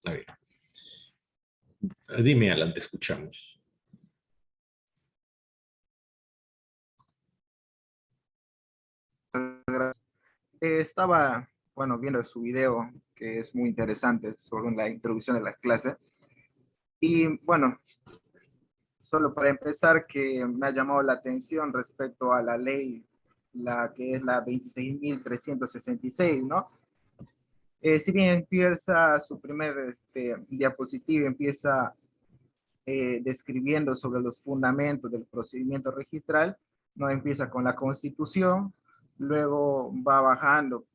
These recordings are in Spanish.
A ver, dime, Alan, te escuchamos. Estaba, bueno, viendo su video, que es muy interesante, sobre la introducción de la clase. Y bueno, solo para empezar, que me ha llamado la atención respecto a la ley, la que es la 26.366, ¿no? Si bien empieza su primer diapositiva, empieza describiendo sobre los fundamentos del procedimiento registral, no empieza con la Constitución, luego va bajando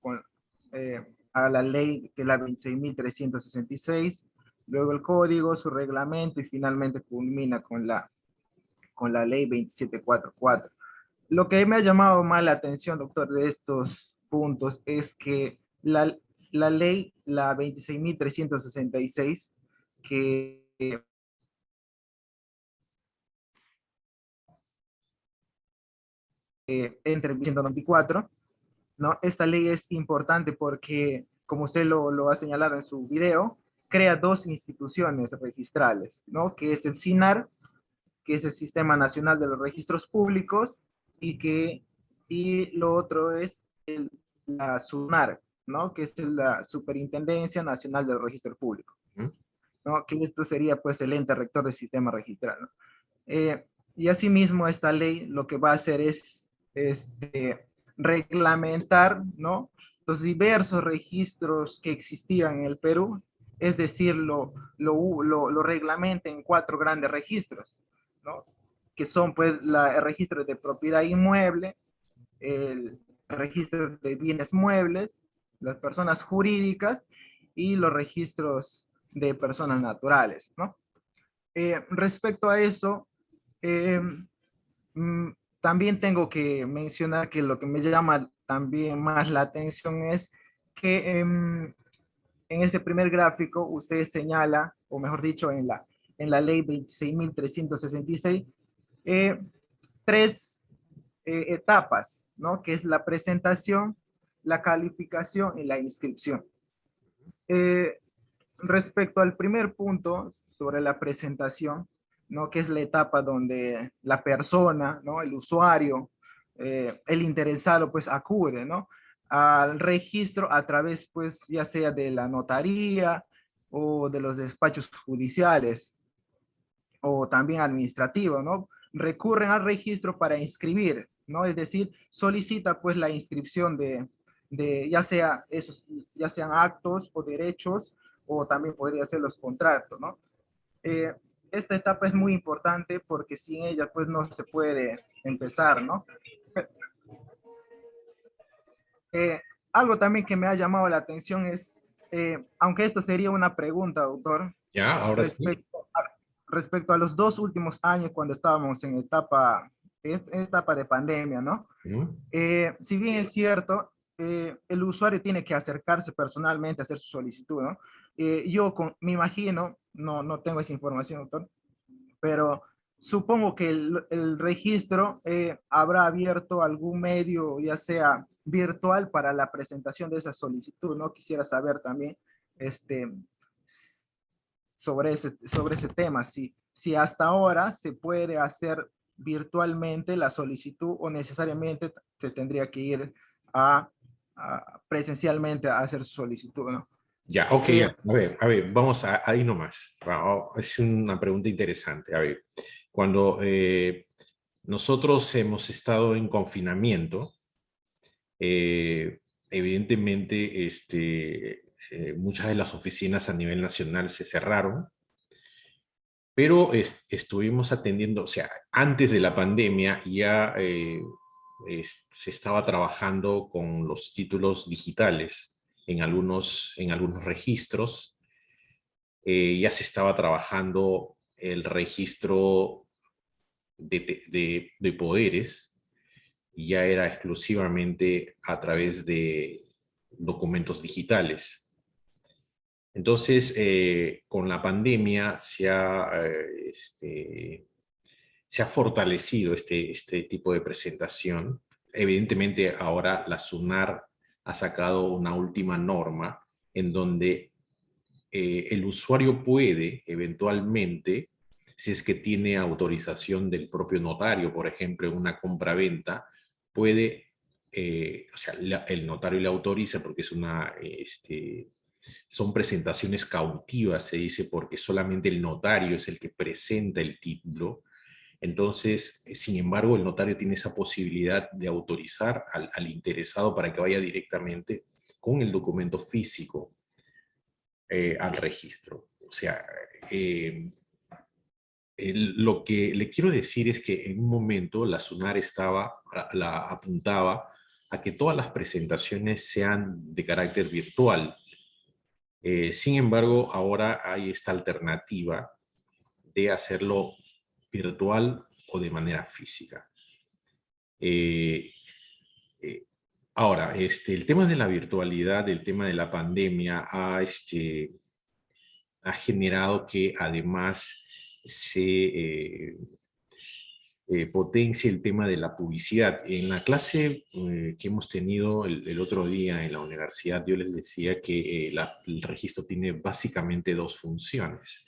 a la ley que es la 26.366, luego el código, su reglamento y finalmente culmina con la ley 2744. Lo que me ha llamado más la atención, doctor, de estos puntos es que la ley, la 26.366, que entre el 194, ¿no? Esta ley es importante porque, como usted lo ha señalado en su video, crea dos instituciones registrales, ¿no? Que es el SINAR, que es el Sistema Nacional de los Registros Públicos, y lo otro es la SUNAR, ¿no? Que es la Superintendencia Nacional del Registro Público, ¿no? Que esto sería pues el ente rector del sistema registral, ¿no? Y asimismo esta ley lo que va a hacer es reglamentar, ¿no? Los diversos registros que existían en el Perú, es decir, lo reglamenta en cuatro grandes registros, ¿no? Que son pues el registro de propiedad inmueble, el registro de bienes muebles, las personas jurídicas y los registros de personas naturales, ¿no? Respecto a eso, eh, mm, también tengo que mencionar que lo que me llama también más la atención es que en ese primer gráfico usted señala, o mejor dicho, en la ley 26.366, eh, tres etapas, ¿no? Que es la presentación, la calificación y la inscripción. Eh, Respecto al primer punto sobre la presentación, ¿no? Que es la etapa donde la persona, ¿no? El usuario, el interesado, pues acude, ¿no? Al registro a través, pues, ya sea de la notaría o de los despachos judiciales o también administrativo, ¿no? Recurren al registro para inscribir, ¿no? Es decir, solicita pues la inscripción de ya sea esos, ya sean actos o derechos, o también podría ser los contratos, ¿no? Eh, esta etapa es muy importante porque sin ella pues no se puede empezar, ¿no? Eh, Algo también que me ha llamado la atención es, aunque esto sería una pregunta, doctor, Ya, ahora sí. respecto a los dos últimos años cuando estábamos en etapa de pandemia, ¿no? ¿No? Si bien es cierto, el usuario tiene que acercarse personalmente a hacer su solicitud, ¿no? Me imagino, no tengo esa información, doctor, pero supongo que el registro habrá abierto algún medio, ya sea virtual, para la presentación de esa solicitud, ¿no? Quisiera saber también este, sobre ese tema, si hasta ahora se puede hacer virtualmente la solicitud o necesariamente se tendría que ir presencialmente a hacer su solicitud, ¿no? Ya, ok, Eh, a ver, vamos ahí nomás. Es una pregunta interesante. A ver, cuando nosotros hemos estado en confinamiento, evidentemente muchas de las oficinas a nivel nacional se cerraron, pero estuvimos atendiendo, o sea, antes de la pandemia ya se estaba trabajando con los títulos digitales en algunos registros. Ya se estaba trabajando el registro de poderes, y ya era exclusivamente a través de documentos digitales. Entonces, con la pandemia se ha fortalecido este tipo de presentación. Evidentemente, ahora la SUNAR ha sacado una última norma en donde el usuario puede eventualmente, si es que tiene autorización del propio notario, por ejemplo, en una compra-venta, puede, o sea, el notario le autoriza porque es son presentaciones cautivas, se dice, porque solamente el notario es el que presenta el título. Entonces, sin embargo, el notario tiene esa posibilidad de autorizar al interesado para que vaya directamente con el documento físico al registro. O sea, lo que le quiero decir es que en un momento la SUNAR apuntaba a que todas las presentaciones sean de carácter virtual. Sin embargo, ahora hay esta alternativa de hacerlo virtual o de manera física. Eh, eh, Ahora, el tema de la virtualidad, el tema de la pandemia ha generado que además potencie el tema de la publicidad. En la clase que hemos tenido el otro día en la universidad, yo les decía que el registro tiene básicamente dos funciones.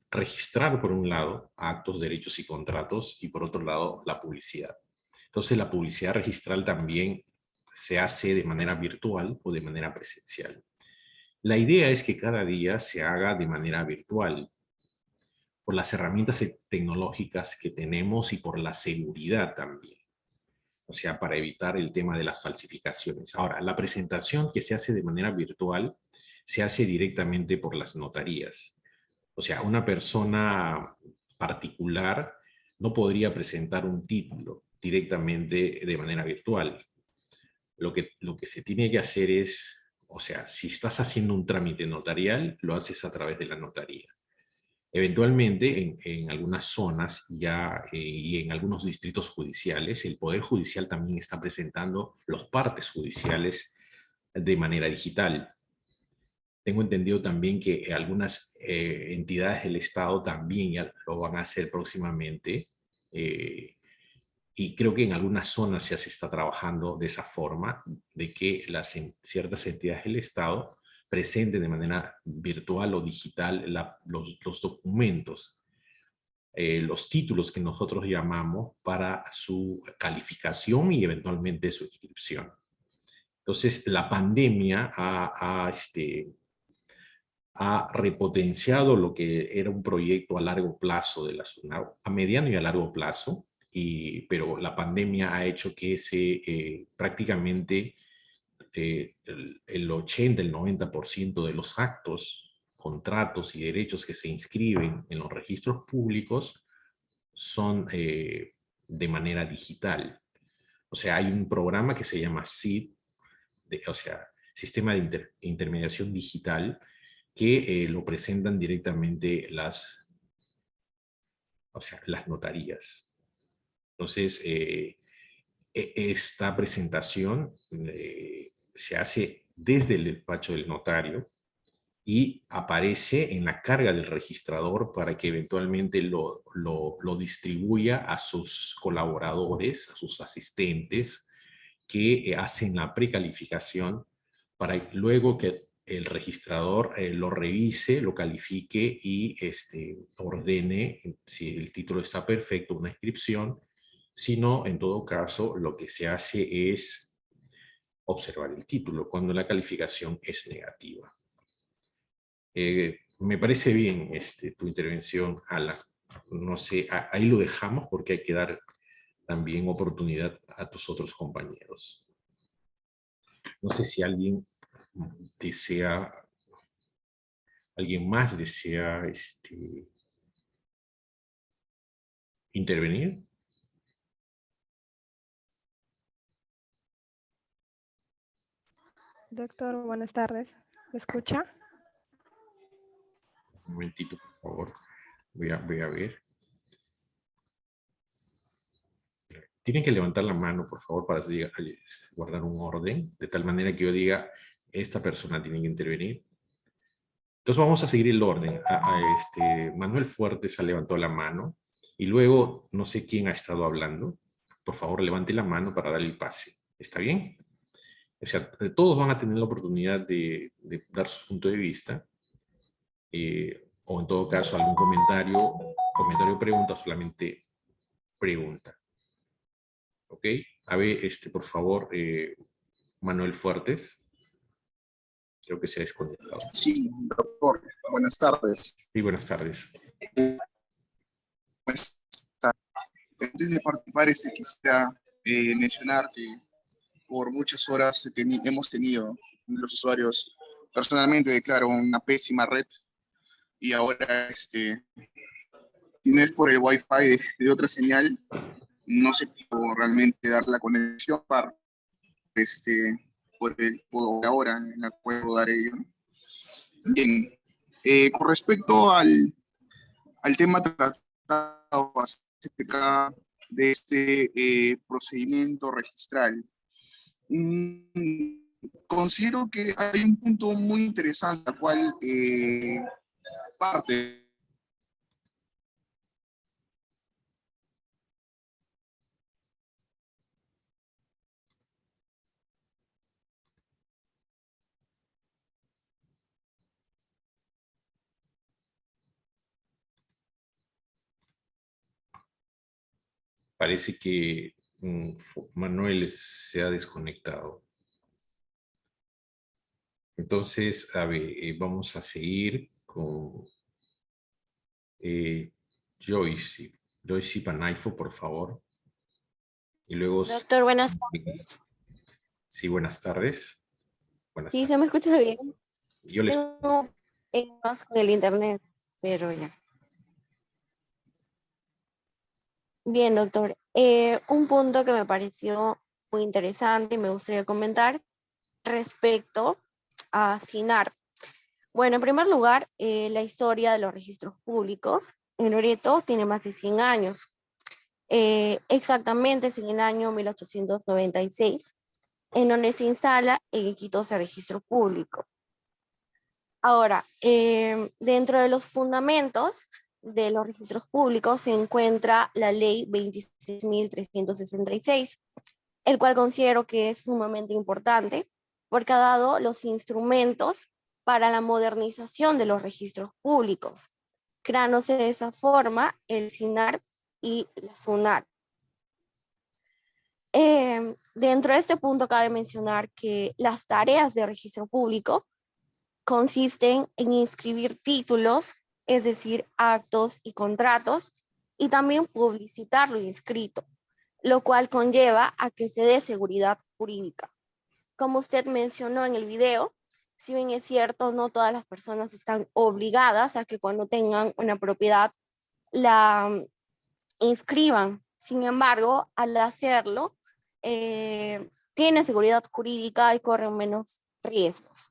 Registrar, por un lado, actos, derechos y contratos, y por otro lado, la publicidad. Entonces, la publicidad registral también se hace de manera virtual o de manera presencial. La idea es que cada día se haga de manera virtual, por las herramientas tecnológicas que tenemos y por la seguridad también. O sea, para evitar el tema de las falsificaciones. Ahora, la presentación que se hace de manera virtual se hace directamente por las notarías. O sea, una persona particular no podría presentar un título directamente de manera virtual. Lo que se tiene que hacer es, o sea, si estás haciendo un trámite notarial, lo haces a través de la notaría. Eventualmente, en algunas zonas ya y en algunos distritos judiciales, el Poder Judicial también está presentando los partes judiciales de manera digital. Tengo entendido también que algunas entidades del Estado también ya lo van a hacer próximamente. Y creo que en algunas zonas ya se está trabajando de esa forma, de que ciertas entidades del Estado presenten de manera virtual o digital los documentos, los títulos que nosotros llamamos para su calificación y eventualmente su inscripción. Entonces, la pandemia ha repotenciado lo que era un proyecto a largo plazo de la SUNAR, a mediano y a largo plazo, pero la pandemia ha hecho que prácticamente el 80, el 90% de los actos, contratos y derechos que se inscriben en los registros públicos son de manera digital. O sea, hay un programa que se llama SID, o sea, Sistema de Intermediación Digital, que lo presentan directamente las notarías. Entonces, esta presentación se hace desde el despacho del notario y aparece en la carga del registrador para que eventualmente lo distribuya a sus colaboradores, a sus asistentes, que hacen la precalificación para luego que el registrador lo revise, lo califique y ordene, si el título está perfecto, una inscripción. Si no, en todo caso, lo que se hace es observar el título cuando la calificación es negativa. Me parece bien tu intervención, Alan. No sé, ahí lo dejamos porque hay que dar también oportunidad a tus otros compañeros. No sé si alguien más desea intervenir. Doctor, buenas tardes. ¿Me escucha? Un momentito, por favor. Voy a ver. Tienen que levantar la mano, por favor, para guardar un orden, de tal manera que yo diga, esta persona tiene que intervenir. Entonces vamos a seguir el orden. Manuel Fuertes ha levantado la mano y luego no sé quién ha estado hablando. Por favor, levante la mano para dar el pase. ¿Está bien? O sea, todos van a tener la oportunidad de dar su punto de vista, o en todo caso algún comentario, pregunta, solamente pregunta. ¿Ok? A ver, por favor, Manuel Fuertes. Creo que se ha desconectado. Sí, doctor, buenas tardes. Sí, buenas tardes. Pues, antes de participar, quisiera mencionar que por muchas horas hemos tenido los usuarios, personalmente declaro una pésima red y ahora, si no es por el Wi-Fi de otra señal, no sé cómo realmente dar la conexión para, por ahora en la cual puedo dar ello. Bien, con respecto al tema tratado acerca de este procedimiento registral, considero que hay un punto muy interesante, al cual parte Parece que Manuel se ha desconectado. Entonces, a ver, vamos a seguir con Joyce. Joyce Panaifo, por favor. Y luego... Doctor, buenas tardes. Sí, buenas tardes. Buenas Sí, tardes. se me escucha bien. Yo les... Tengo problemas con el internet, pero ya. Bien, doctor. Un punto que me pareció muy interesante y me gustaría comentar respecto a SINAR. Bueno, en primer lugar, la historia de los registros públicos en Loreto tiene más de 100 años. Exactamente es en el año 1896, en donde se instala el exitoso registro público. Ahora, dentro de los fundamentos de los registros públicos se encuentra la ley 26.366, el cual considero que es sumamente importante porque ha dado los instrumentos para la modernización de los registros públicos, creándose de esa forma el SINAR y la SUNAR. Dentro de este punto cabe mencionar que las tareas de registro público consisten en inscribir títulos, es decir, actos y contratos, y también publicitar lo inscrito, lo cual conlleva a que se dé seguridad jurídica. Como usted mencionó en el video, si bien es cierto, no todas las personas están obligadas a que cuando tengan una propiedad la inscriban. Sin embargo, al hacerlo, tienen seguridad jurídica y corren menos riesgos.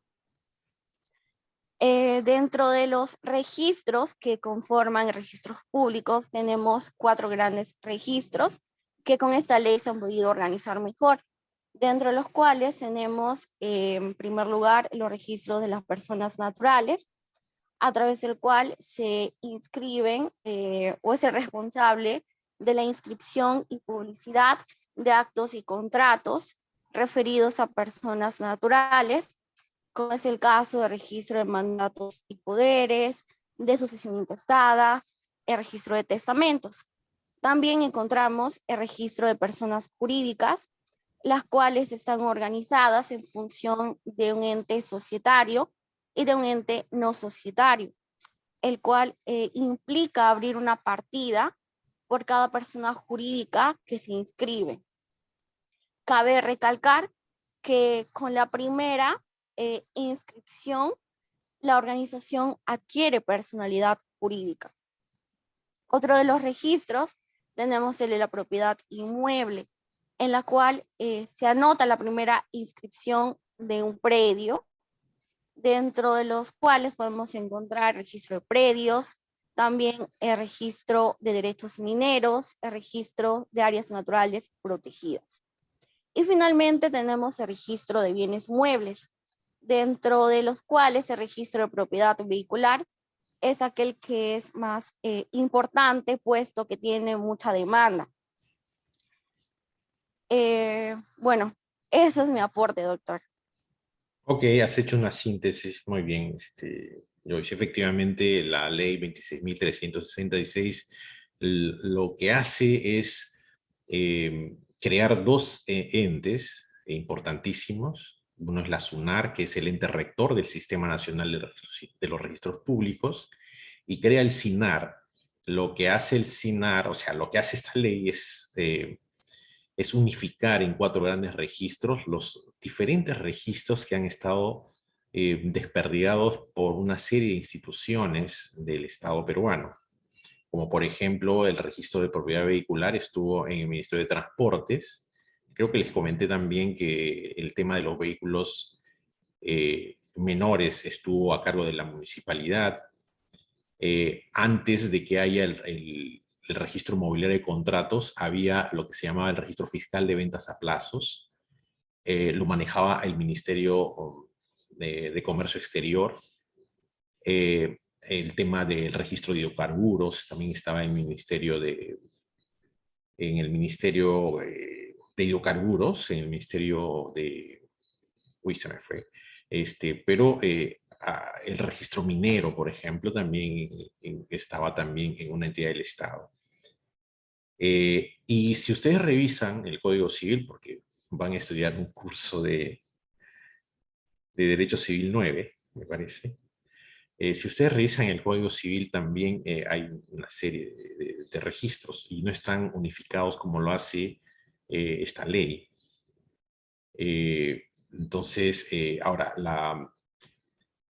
Dentro de los registros que conforman registros públicos, tenemos 4 grandes registros que con esta ley se han podido organizar mejor, dentro de los cuales tenemos, en primer lugar, los registros de las personas naturales, a través del cual se inscriben o es el responsable de la inscripción y publicidad de actos y contratos referidos a personas naturales, como es el caso de registro de mandatos y poderes, de sucesión intestada, el registro de testamentos. También encontramos el registro de personas jurídicas, las cuales están organizadas en función de un ente societario y de un ente no societario, el cual implica abrir una partida por cada persona jurídica que se inscribe. Cabe recalcar que con la primera inscripción, la organización adquiere personalidad jurídica. Otro de los registros tenemos el de la propiedad inmueble, en la cual se anota la primera inscripción de un predio, dentro de los cuales podemos encontrar el registro de predios, también el registro de derechos mineros, el registro de áreas naturales protegidas. Y finalmente tenemos el registro de bienes muebles, dentro de los cuales el registro de propiedad vehicular es aquel que es más importante, puesto que tiene mucha demanda. Bueno, Eso es mi aporte, doctor. Ok, has hecho una síntesis muy bien, Joyce. Efectivamente, la ley 26.366 lo que hace es crear dos entes importantísimos. Uno es la SUNAR, que es el ente rector del Sistema Nacional de los Registros Públicos, y crea el SINAR. Lo que hace el SINAR, o sea, lo que hace esta ley es unificar en 4 grandes registros los diferentes registros que han estado desperdigados por una serie de instituciones del Estado peruano, como por ejemplo el registro de propiedad vehicular estuvo en el Ministerio de Transportes. Creo que les comenté también que el tema de los vehículos menores estuvo a cargo de la municipalidad. Antes de que haya el registro mobiliario de contratos, había lo que se llamaba el registro fiscal de ventas a plazos. Lo manejaba el Ministerio de Comercio Exterior. El tema del registro de hidrocarburos también estaba en el Ministerio de Hidrocarburos, en el Ministerio de... Uy, se me fue. Pero el registro minero, por ejemplo, también estaba también en una entidad del Estado. Y si ustedes revisan el Código Civil, porque van a estudiar un curso de Derecho Civil 9, me parece, si ustedes revisan el Código Civil también hay una serie de registros y no están unificados como lo hace esta ley. Entonces, ahora,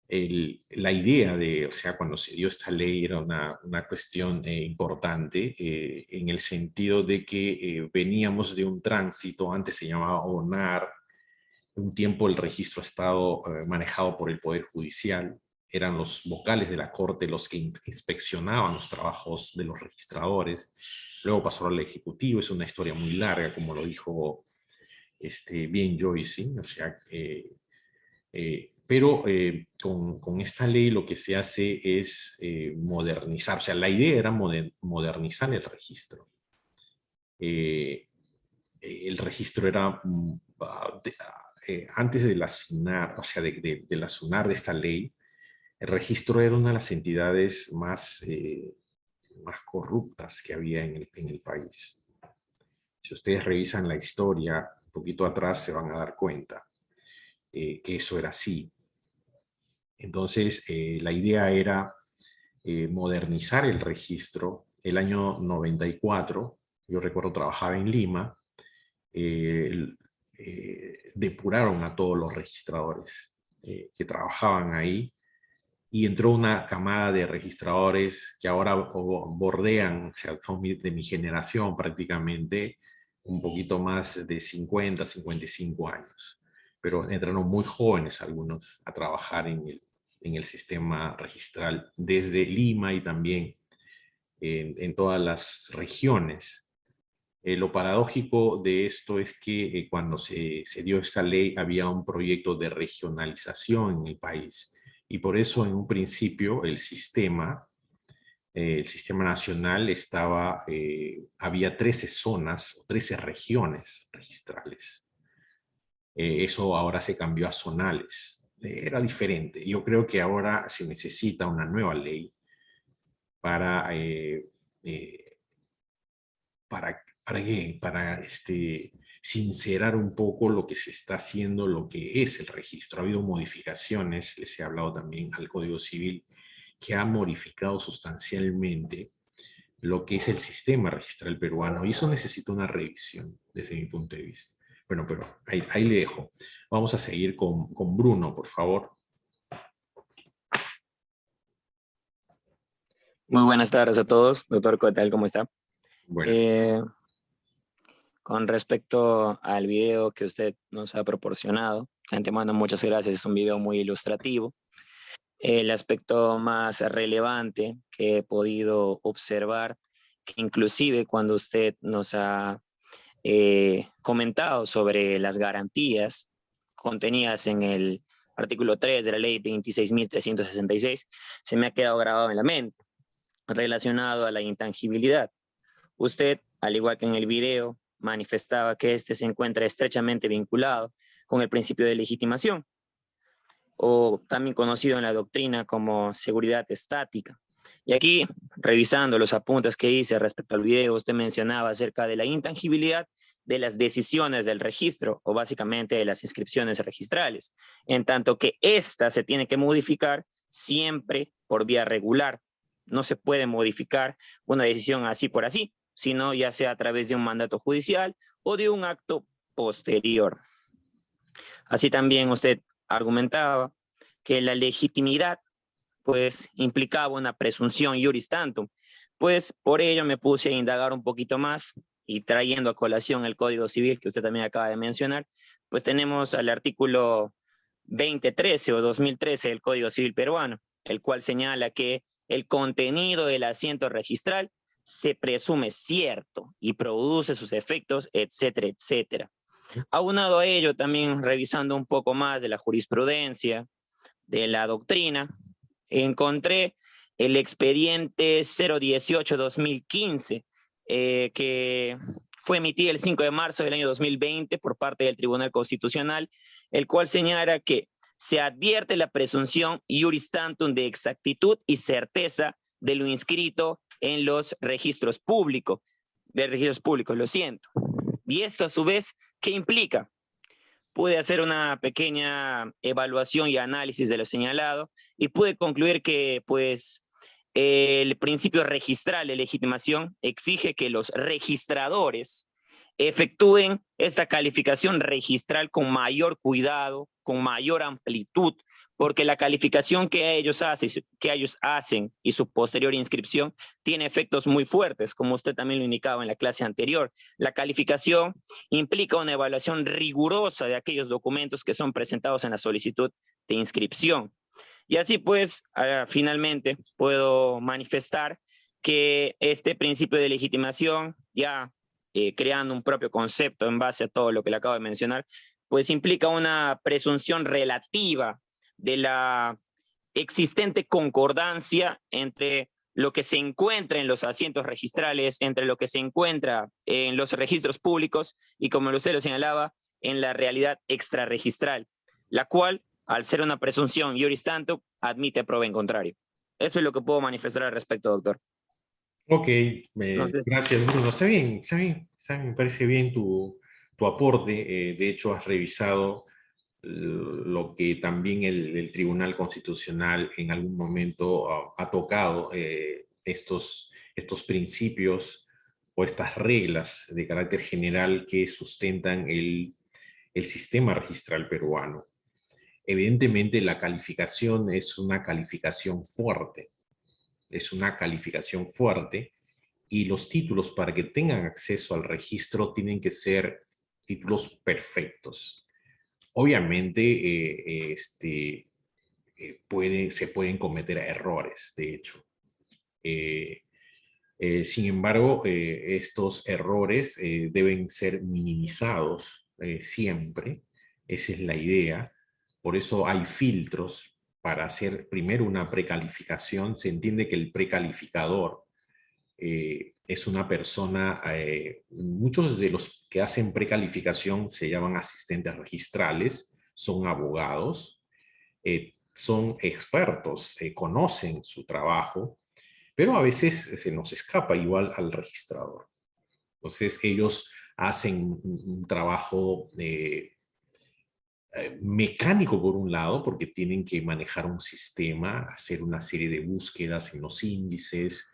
la idea de, o sea, cuando se dio esta ley era una cuestión importante en el sentido de que veníamos de un tránsito, antes se llamaba ONAR, un tiempo el registro ha estado manejado por el Poder Judicial, eran los vocales de la Corte los que inspeccionaban los trabajos de los registradores, luego pasó al Ejecutivo, es una historia muy larga, como lo dijo bien Joyce, ¿sí? O sea, pero con esta ley lo que se hace es modernizar, o sea, la idea era modernizar el registro. El registro era, antes de la SUNAR, o sea, de la SUNAR de esta ley, el registro era una de las entidades más corruptas que había en el país. Si ustedes revisan la historia, un poquito atrás se van a dar cuenta que eso era así. Entonces, la idea era modernizar el registro. El año 94, yo recuerdo trabajaba en Lima, depuraron a todos los registradores que trabajaban ahí y entró una camada de registradores que ahora bordean, o sea, son de mi generación prácticamente, un poquito más de 50, 55 años. Pero entraron muy jóvenes algunos a trabajar en el sistema registral desde Lima y también en todas las regiones. Lo paradójico de esto es que cuando se dio esta ley había un proyecto de regionalización en el país y por eso en un principio el sistema nacional había 13 zonas o 13 regiones registrales. Eso ahora se cambió a zonales. Era diferente. Yo creo que ahora se necesita una nueva ley para sincerar un poco lo que se está haciendo, lo que es el registro. Ha habido modificaciones, les he hablado también al Código Civil, que ha modificado sustancialmente lo que es el sistema registral peruano, y eso necesita una revisión desde mi punto de vista. Bueno, pero ahí le dejo. Vamos a seguir con Bruno, por favor. Muy buenas tardes a todos. Doctor, ¿qué tal? ¿Cómo está? Buenas. Con respecto al video que usted nos ha proporcionado, de antemano muchas gracias, es un video muy ilustrativo. El aspecto más relevante que he podido observar, que inclusive cuando usted nos ha comentado sobre las garantías contenidas en el artículo 3 de la ley 26.366, se me ha quedado grabado en la mente, relacionado a la intangibilidad. Usted, al igual que en el video, manifestaba que este se encuentra estrechamente vinculado con el principio de legitimación, o también conocido en la doctrina como seguridad estática. Y aquí, revisando los apuntes que hice respecto al video, usted mencionaba acerca de la intangibilidad de las decisiones del registro, o básicamente de las inscripciones registrales, en tanto que ésta se tiene que modificar siempre por vía regular. No se puede modificar una decisión así por así, sino ya sea a través de un mandato judicial o de un acto posterior. Así también usted argumentaba que la legitimidad pues implicaba una presunción iuris tantum. Pues por ello me puse a indagar un poquito más y trayendo a colación el Código Civil que usted también acaba de mencionar, pues tenemos al artículo 2013 o 2013 del Código Civil peruano, el cual señala que el contenido del asiento registral se presume cierto y produce sus efectos, etcétera, etcétera. Aunado a ello, también revisando un poco más de la jurisprudencia, de la doctrina, encontré el expediente 018-2015, que fue emitido el 5 de marzo del año 2020 por parte del Tribunal Constitucional, el cual señala que se advierte la presunción iuris tantum de exactitud y certeza de lo inscrito en los registros públicos, lo siento. Y esto a su vez, ¿qué implica? Pude hacer una pequeña evaluación y análisis de lo señalado y pude concluir que pues el principio registral de legitimación exige que los registradores efectúen esta calificación registral con mayor cuidado, con mayor amplitud, porque la calificación que ellos hacen y su posterior inscripción tiene efectos muy fuertes, como usted también lo indicaba en la clase anterior. La calificación implica una evaluación rigurosa de aquellos documentos que son presentados en la solicitud de inscripción. Y así pues, finalmente puedo manifestar que este principio de legitimación, ya creando un propio concepto en base a todo lo que le acabo de mencionar, pues implica una presunción relativa de la existente concordancia entre lo que se encuentra en los asientos registrales, entre lo que se encuentra en los registros públicos y, como usted lo señalaba, en la realidad extrarregistral, la cual, al ser una presunción iuris tantum, admite prueba en contrario. Eso es lo que puedo manifestar al respecto, doctor. Ok, No sé. gracias, Bruno. Está bien, me parece bien tu aporte. De hecho, has revisado lo que también el Tribunal Constitucional en algún momento ha tocado, estos principios o estas reglas de carácter general que sustentan el sistema registral peruano. Evidentemente, la calificación es una calificación fuerte. Es una calificación fuerte y los títulos para que tengan acceso al registro tienen que ser títulos perfectos. Obviamente, se pueden cometer errores, de hecho. Sin embargo, estos errores deben ser minimizados siempre. Esa es la idea. Por eso hay filtros para hacer primero una precalificación. Se entiende que el precalificador es una persona, muchos de los que hacen precalificación se llaman asistentes registrales, son abogados, son expertos, conocen su trabajo, pero a veces se nos escapa igual al registrador. Entonces ellos hacen un trabajo mecánico por un lado, porque tienen que manejar un sistema, hacer una serie de búsquedas en los índices,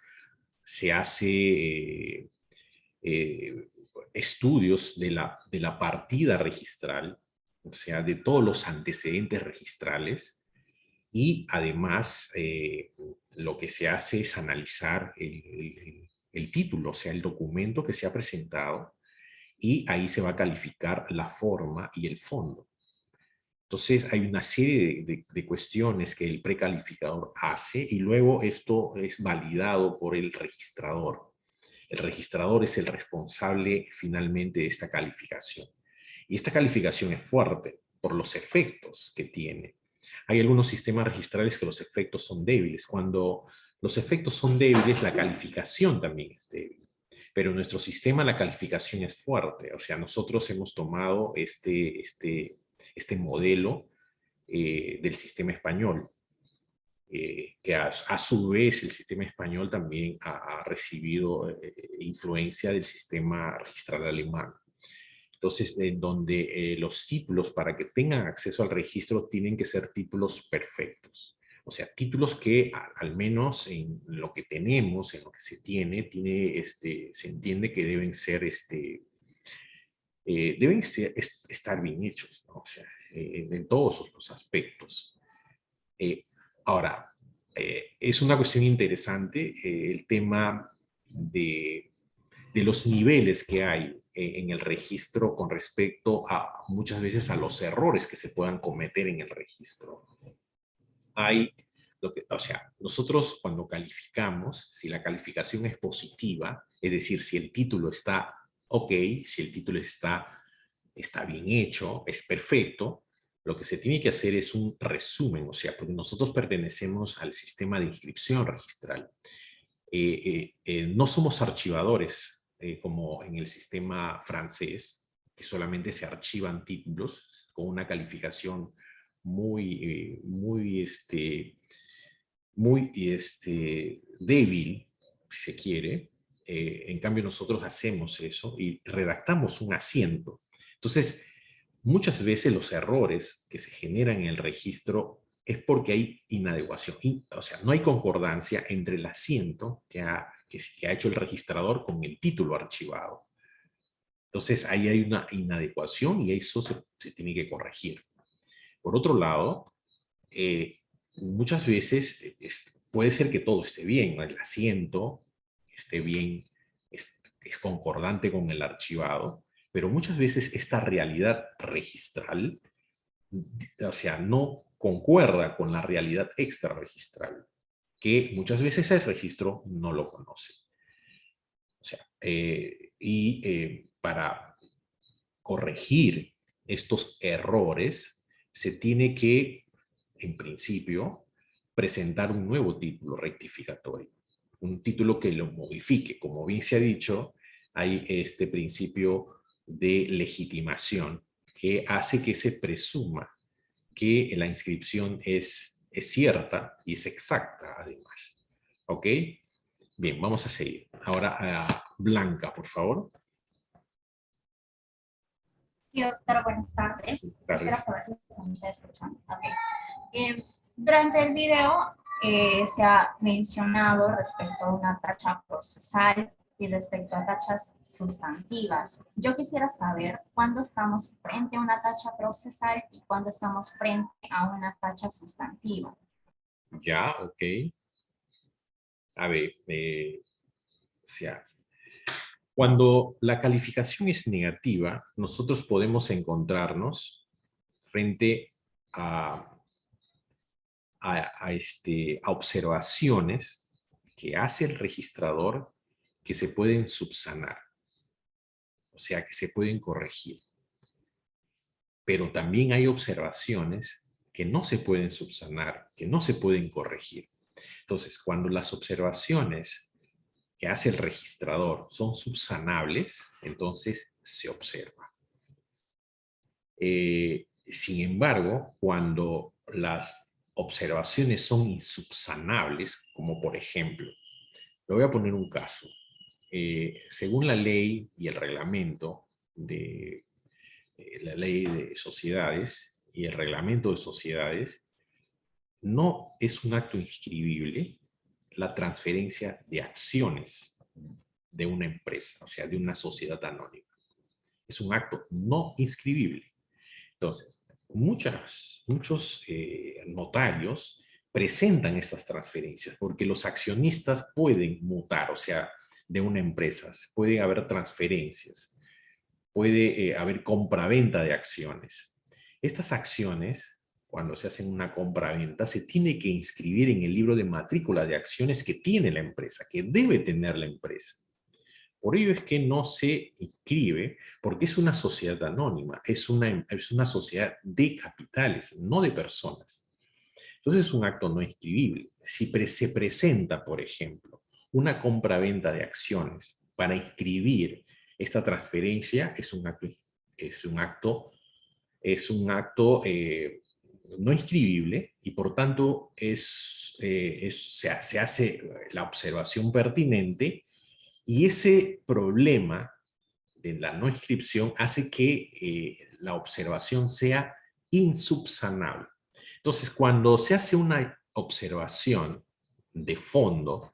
se hace estudios de la partida registral, o sea, de todos los antecedentes registrales, y además lo que se hace es analizar el título, o sea, el documento que se ha presentado, y ahí se va a calificar la forma y el fondo. Entonces hay una serie de cuestiones que el precalificador hace y luego esto es validado por el registrador. El registrador es el responsable finalmente de esta calificación. Y esta calificación es fuerte por los efectos que tiene. Hay algunos sistemas registrales que los efectos son débiles. Cuando los efectos son débiles, la calificación también es débil. Pero en nuestro sistema la calificación es fuerte. O sea, nosotros hemos tomado este modelo del sistema español, que a su vez el sistema español también ha recibido influencia del sistema registral alemán. Entonces, en donde los títulos para que tengan acceso al registro tienen que ser títulos perfectos. O sea, títulos que al menos en lo que tenemos, en lo que se tiene se entiende que deben ser, estar bien hechos, ¿no? O sea, en todos los aspectos. Ahora, es una cuestión interesante el tema de los niveles que hay en el registro con respecto a muchas veces a los errores que se puedan cometer en el registro. O sea, nosotros cuando calificamos, si la calificación es positiva, es decir, si el título está ok, si el título está bien hecho, es perfecto, lo que se tiene que hacer es un resumen, o sea, porque nosotros pertenecemos al sistema de inscripción registral. No somos archivadores, como en el sistema francés, que solamente se archivan títulos con una calificación muy débil, si se quiere. En cambio, nosotros hacemos eso y redactamos un asiento. Entonces, muchas veces los errores que se generan en el registro es porque hay inadecuación. O sea, no hay concordancia entre el asiento que ha hecho el registrador con el título archivado. Entonces, ahí hay una inadecuación y eso se tiene que corregir. Por otro lado, muchas veces puede ser que todo esté bien, ¿no? El asiento esté bien, es concordante con el archivado, pero muchas veces esta realidad registral, o sea, no concuerda con la realidad extrarregistral, que muchas veces el registro no lo conoce. O sea, para corregir estos errores, se tiene que, en principio, presentar un nuevo título rectificatorio, un título que lo modifique. Como bien se ha dicho, hay este principio de legitimación que hace que se presuma que la inscripción es cierta y es exacta, además. ¿Ok? Bien, vamos a seguir. Ahora, Blanca, por favor. Sí, doctora, buenas tardes. Quisiera saber si me está escuchando. Okay. Durante el video se ha mencionado respecto a una tacha procesal y respecto a tachas sustantivas. Yo quisiera saber cuándo estamos frente a una tacha procesal y cuándo estamos frente a una tacha sustantiva. Ya, ok. A ver, cuando la calificación es negativa, nosotros podemos encontrarnos frente a observaciones que hace el registrador que se pueden subsanar, o sea, que se pueden corregir. Pero también hay observaciones que no se pueden subsanar, que no se pueden corregir. Entonces, cuando las observaciones que hace el registrador son subsanables, entonces se observa. Sin embargo, cuando las observaciones son insubsanables, como por ejemplo, le voy a poner un caso. Según la ley y el reglamento de la ley de sociedades y el reglamento de sociedades, no es un acto inscribible la transferencia de acciones de una empresa, o sea, de una sociedad anónima. Es un acto no inscribible. Entonces, muchos notarios presentan estas transferencias porque los accionistas pueden mutar, o sea, de una empresa, puede haber transferencias, puede haber compraventa de acciones. Estas acciones, cuando se hacen una compra-venta, se tiene que inscribir en el libro de matrícula de acciones que tiene la empresa, que debe tener la empresa. Por ello es que no se inscribe, porque es una sociedad anónima, es una sociedad de capitales, no de personas. Entonces es un acto no inscribible. Si se presenta, por ejemplo, una compra-venta de acciones para inscribir esta transferencia es un acto no inscribible y por tanto se hace la observación pertinente y ese problema de la no inscripción hace que la observación sea insubsanable. Entonces, cuando se hace una observación de fondo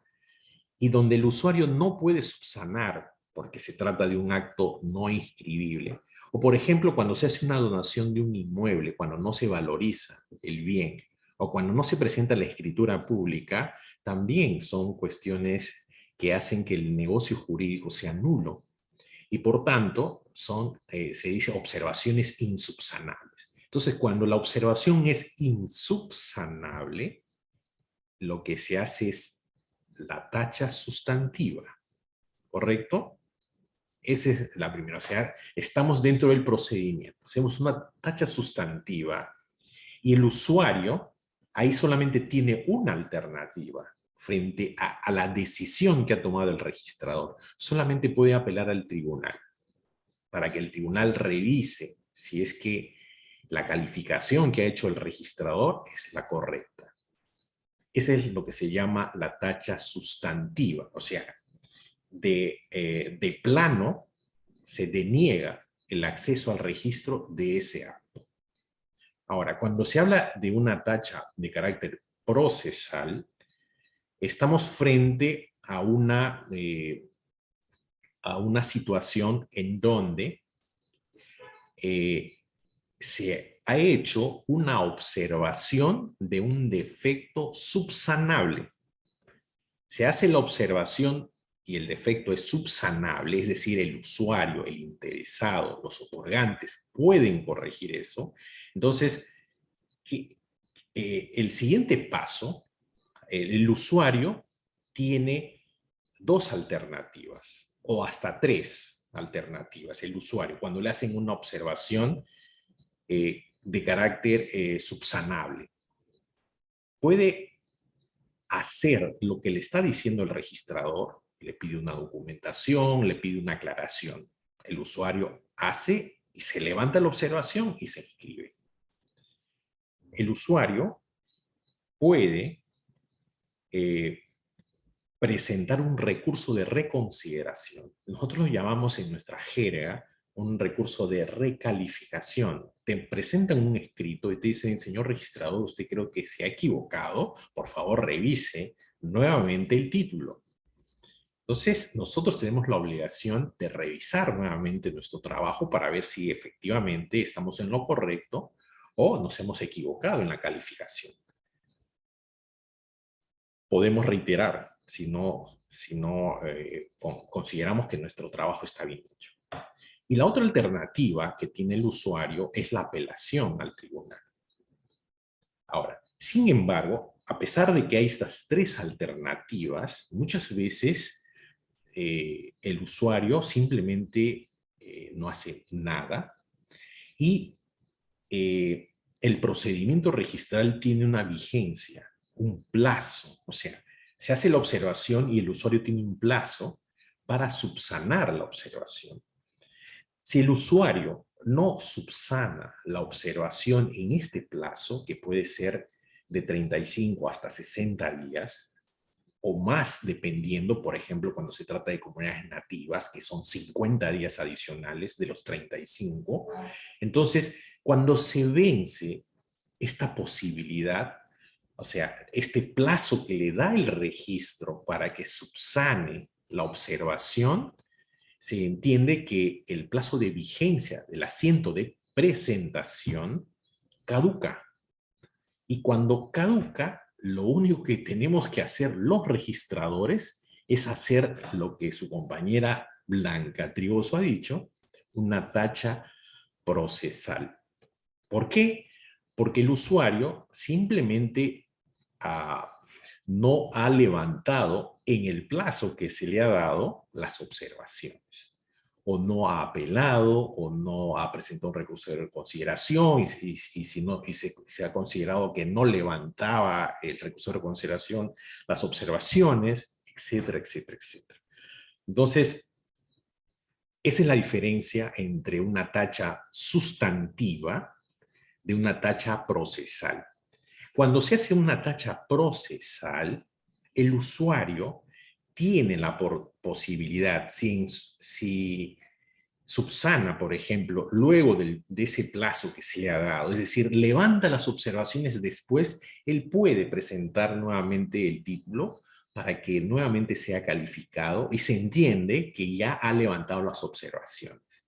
y donde el usuario no puede subsanar porque se trata de un acto no inscribible, o por ejemplo, cuando se hace una donación de un inmueble, cuando no se valoriza el bien, o cuando no se presenta la escritura pública, también son cuestiones que hacen que el negocio jurídico sea nulo. Y por tanto, se dice observaciones insubsanables. Entonces, cuando la observación es insubsanable, lo que se hace es la tacha sustantiva, ¿correcto? Esa es la primera, o sea, estamos dentro del procedimiento, hacemos una tacha sustantiva y el usuario ahí solamente tiene una alternativa frente a la decisión que ha tomado el registrador. Solamente puede apelar al tribunal para que el tribunal revise si es que la calificación que ha hecho el registrador es la correcta. Ese es lo que se llama la tacha sustantiva, o sea, de plano se deniega el acceso al registro de ese acto. Ahora, cuando se habla de una tacha de carácter procesal, estamos frente a una situación en donde se ha hecho una observación de un defecto subsanable. Se hace la observación y el defecto es subsanable, es decir, el usuario, el interesado, los otorgantes pueden corregir eso. Entonces, el siguiente paso, el usuario tiene dos alternativas o hasta tres alternativas. El usuario, cuando le hacen una observación de carácter subsanable, puede hacer lo que le está diciendo el registrador, le pide una documentación, le pide una aclaración. El usuario hace y se levanta la observación y se inscribe. El usuario puede presentar un recurso de reconsideración. Nosotros lo llamamos en nuestra jerga un recurso de recalificación. Te presentan un escrito y te dicen, señor registrador, usted creo que se ha equivocado, por favor revise nuevamente el título. Entonces, nosotros tenemos la obligación de revisar nuevamente nuestro trabajo para ver si efectivamente estamos en lo correcto o nos hemos equivocado en la calificación. Podemos reiterar si no consideramos que nuestro trabajo está bien hecho. Y la otra alternativa que tiene el usuario es la apelación al tribunal. Ahora, sin embargo, a pesar de que hay estas tres alternativas, muchas veces el usuario simplemente no hace nada y el procedimiento registral tiene una vigencia, un plazo, o sea, se hace la observación y el usuario tiene un plazo para subsanar la observación. Si el usuario no subsana la observación en este plazo, que puede ser de 35 hasta 60 días, o más dependiendo, por ejemplo, cuando se trata de comunidades nativas, que son 50 días adicionales de los 35, entonces, cuando se vence esta posibilidad, o sea, este plazo que le da el registro para que subsane la observación, se entiende que el plazo de vigencia del asiento de presentación caduca. Y cuando caduca, lo único que tenemos que hacer los registradores es hacer lo que su compañera Blanca Trigoso ha dicho, una tacha procesal. ¿Por qué? Porque el usuario simplemente no ha levantado en el plazo que se le ha dado las observaciones. O no ha apelado, o no ha presentado un recurso de reconsideración, y se ha considerado que no levantaba el recurso de reconsideración las observaciones, etcétera, etcétera, etcétera. Entonces, Esa es la diferencia entre una tacha sustantiva de una tacha procesal. Cuando se hace una tacha procesal, el usuario tiene la posibilidad, si subsana, por ejemplo, luego de ese plazo que se le ha dado, es decir, levanta las observaciones después, él puede presentar nuevamente el título para que nuevamente sea calificado y se entiende que ya ha levantado las observaciones.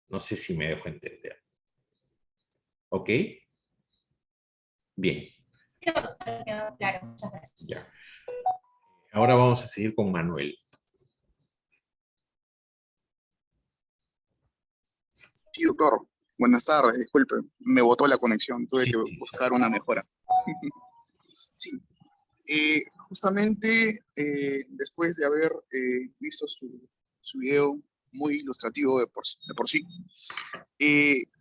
No sé si me dejo entender. ¿Ok? Bien. Quedó claro, muchas gracias. Ya. Ahora vamos a seguir con Manuel. Sí, doctor. Buenas tardes, disculpe. Me botó la conexión, tuve que buscar una mejora. Sí. Justamente después de haber visto su video muy ilustrativo de por sí,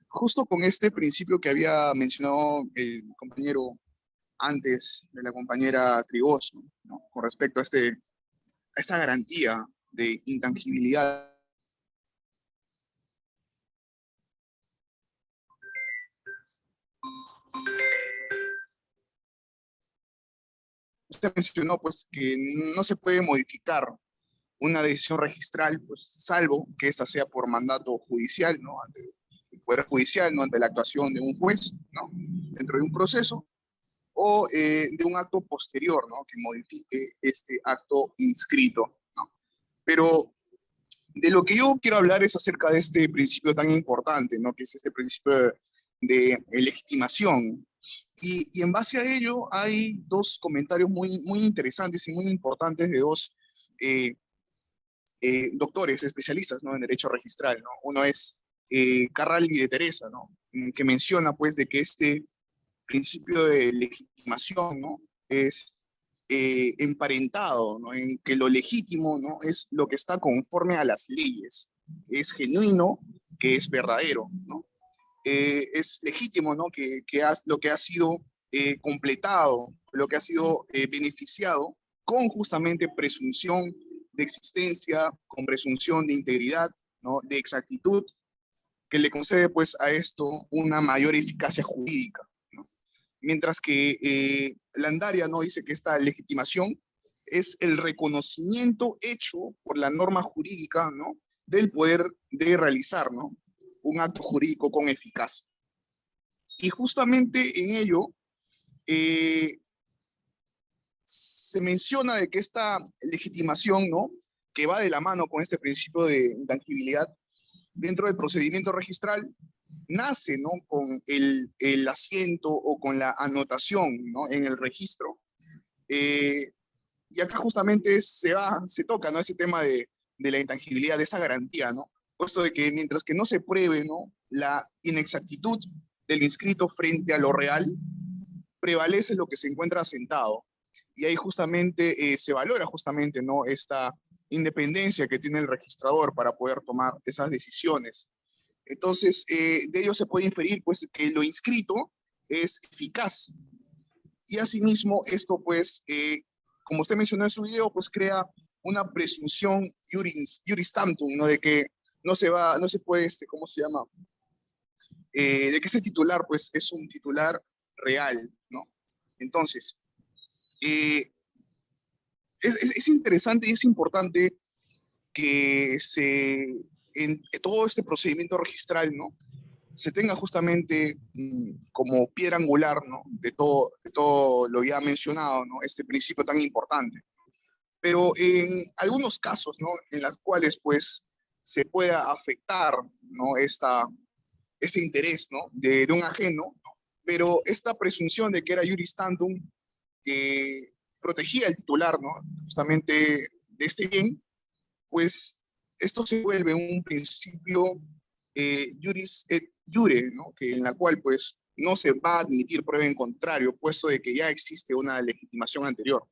justo con este principio que había mencionado el compañero antes de la compañera Trigoso, ¿no? Con respecto a esta garantía de intangibilidad. Usted mencionó pues que no se puede modificar una decisión registral, pues salvo que esta sea por mandato judicial, ¿no? Ante el Poder Judicial, ¿no? Ante la actuación de un juez, ¿no? Dentro de un proceso, o de un acto posterior, ¿no? Que modifique este acto inscrito, ¿no? Pero de lo que yo quiero hablar es acerca de este principio tan importante, ¿no? Que es este principio de legitimación. Y en base a ello hay dos comentarios muy interesantes y muy importantes de dos doctores especialistas, ¿no? En derecho registral, ¿no? Uno es Carral y de Teresa, ¿no? Que menciona pues de que este principio de legitimación, ¿no? Es emparentado, ¿no? En que lo legítimo, ¿no? Es lo que está conforme a las leyes, es genuino, que es verdadero, ¿no? Es legítimo, ¿no? Lo que ha sido completado, lo que ha sido beneficiado con justamente presunción de existencia, con presunción de integridad, ¿no? De exactitud, que le concede pues a esto una mayor eficacia jurídica, ¿no? Mientras que Landaria, ¿no? Dice que esta legitimación es el reconocimiento hecho por la norma jurídica, ¿no? Del poder de realizar, ¿no? Un acto jurídico con eficacia. Y justamente en ello se menciona de que esta legitimación, ¿no? Que va de la mano con este principio de intangibilidad dentro del procedimiento registral, nace, ¿no? Con el asiento o con la anotación, ¿no? En el registro. Y acá justamente se toca, ¿no? Ese tema de la intangibilidad, de esa garantía, ¿no? Puesto de que mientras que no se pruebe, ¿no? La inexactitud del inscrito frente a lo real, prevalece lo que se encuentra asentado. Y ahí justamente se valora justamente, ¿no? Esta independencia que tiene el registrador para poder tomar esas decisiones. Entonces, de ello se puede inferir, pues, que lo inscrito es eficaz. Y asimismo, esto, pues, como usted mencionó en su video, pues crea una presunción juris tantum, ¿no? De que no se puede, ¿cómo se llama? De que ese titular, pues, es un titular real, ¿no? Entonces, es interesante y es importante que en todo este procedimiento registral, ¿no? Se tenga justamente como piedra angular, ¿no? De todo lo ya mencionado, ¿no? Este principio tan importante. Pero en algunos casos, ¿no? En los cuales, pues, se pueda afectar, ¿no? Este interés, ¿no? De un ajeno, ¿no? Pero esta presunción de que era juris tantum, que protegía al titular, ¿no? Justamente de este bien, pues esto se vuelve un principio juris et jure, ¿no? Que en la cual pues no se va a admitir prueba en contrario, puesto de que ya existe una legitimación anterior.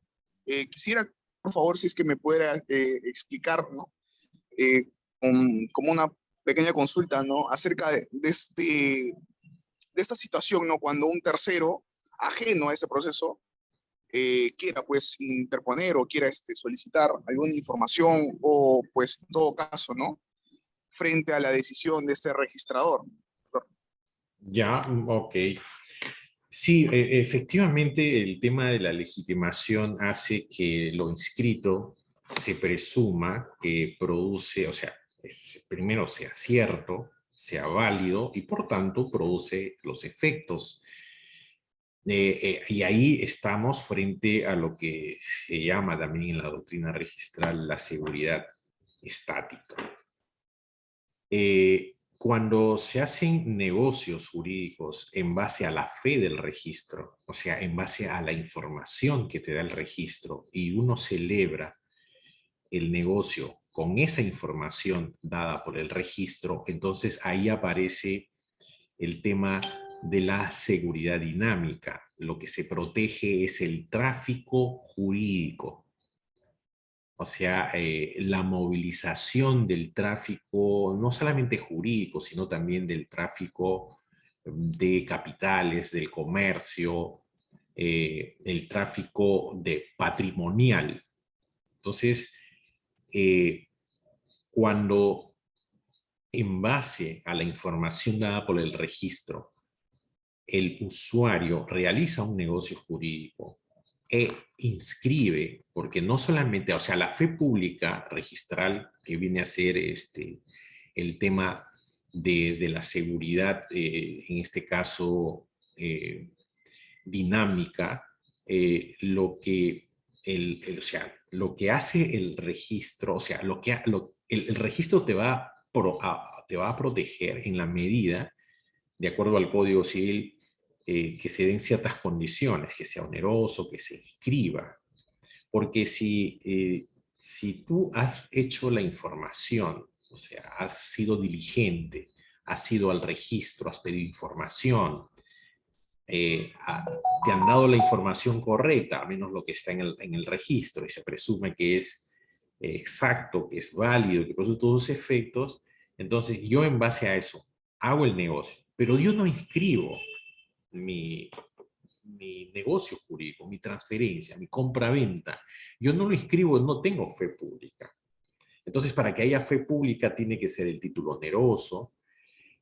Quisiera, por favor, si es que me pudiera explicar, ¿no? Como una pequeña consulta, ¿no? Acerca de esta situación, ¿no? Cuando un tercero ajeno a ese proceso quiera pues interponer o quiera solicitar alguna información o pues en todo caso, ¿no? frente a la decisión de este registrador. Ya, ok. Sí, efectivamente el tema de la legitimación hace que lo inscrito se presuma que produce, o sea, primero sea cierto, sea válido y por tanto produce los efectos. Y ahí estamos frente a lo que se llama también en la doctrina registral la seguridad estática. Cuando se hacen negocios jurídicos en base a la fe del registro, o sea, en base a la información que te da el registro, y uno celebra el negocio con esa información dada por el registro, entonces ahí aparece el tema de la seguridad dinámica. Lo que se protege es el tráfico jurídico. O sea, la movilización del tráfico, no solamente jurídico, sino también del tráfico de capitales, del comercio, el tráfico de patrimonial. Entonces, cuando en base a la información dada por el registro, el usuario realiza un negocio jurídico e inscribe, porque no solamente, o sea, la fe pública registral, que viene a ser el tema de la seguridad, en este caso dinámica, lo que o sea, lo que hace el registro, o sea, el registro te va a proteger en la medida, de acuerdo al Código Civil, que se den ciertas condiciones, que sea oneroso, que se inscriba. Porque si tú has hecho la información, o sea, has sido diligente, has ido al registro, has pedido información, te han dado la información correcta, a menos lo que está en el registro, y se presume que es exacto, que es válido, que produce todos los efectos, entonces yo en base a eso hago el negocio, pero yo no inscribo mi negocio jurídico, mi transferencia, mi compra-venta. Yo no lo inscribo, no tengo fe pública. Entonces, para que haya fe pública tiene que ser el título oneroso,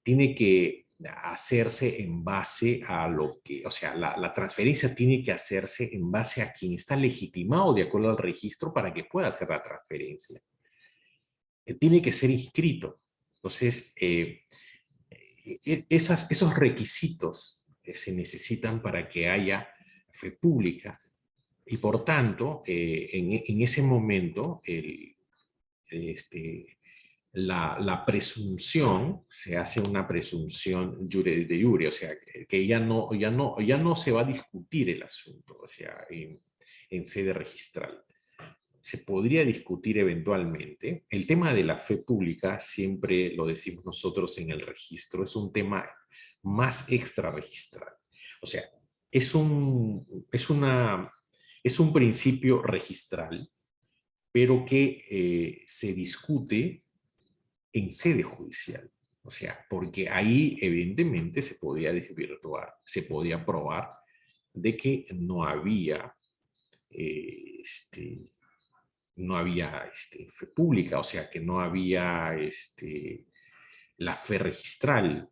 tiene que hacerse en base a lo que, o sea, la transferencia tiene que hacerse en base a quien está legitimado de acuerdo al registro para que pueda hacer la transferencia. Tiene que ser inscrito. Entonces, esos requisitos se necesitan para que haya fe pública y por tanto, en ese momento, la presunción, se hace una presunción de jure, o sea, que ya no se va a discutir el asunto, o sea, en sede registral. Se podría discutir eventualmente. El tema de la fe pública, siempre lo decimos nosotros en el registro, es un tema más extrarregistral. O sea, es un principio registral, pero que se discute en sede judicial. O sea, porque ahí evidentemente se podía desvirtuar, se podía probar de que no había fe pública, o sea, que no había la fe registral,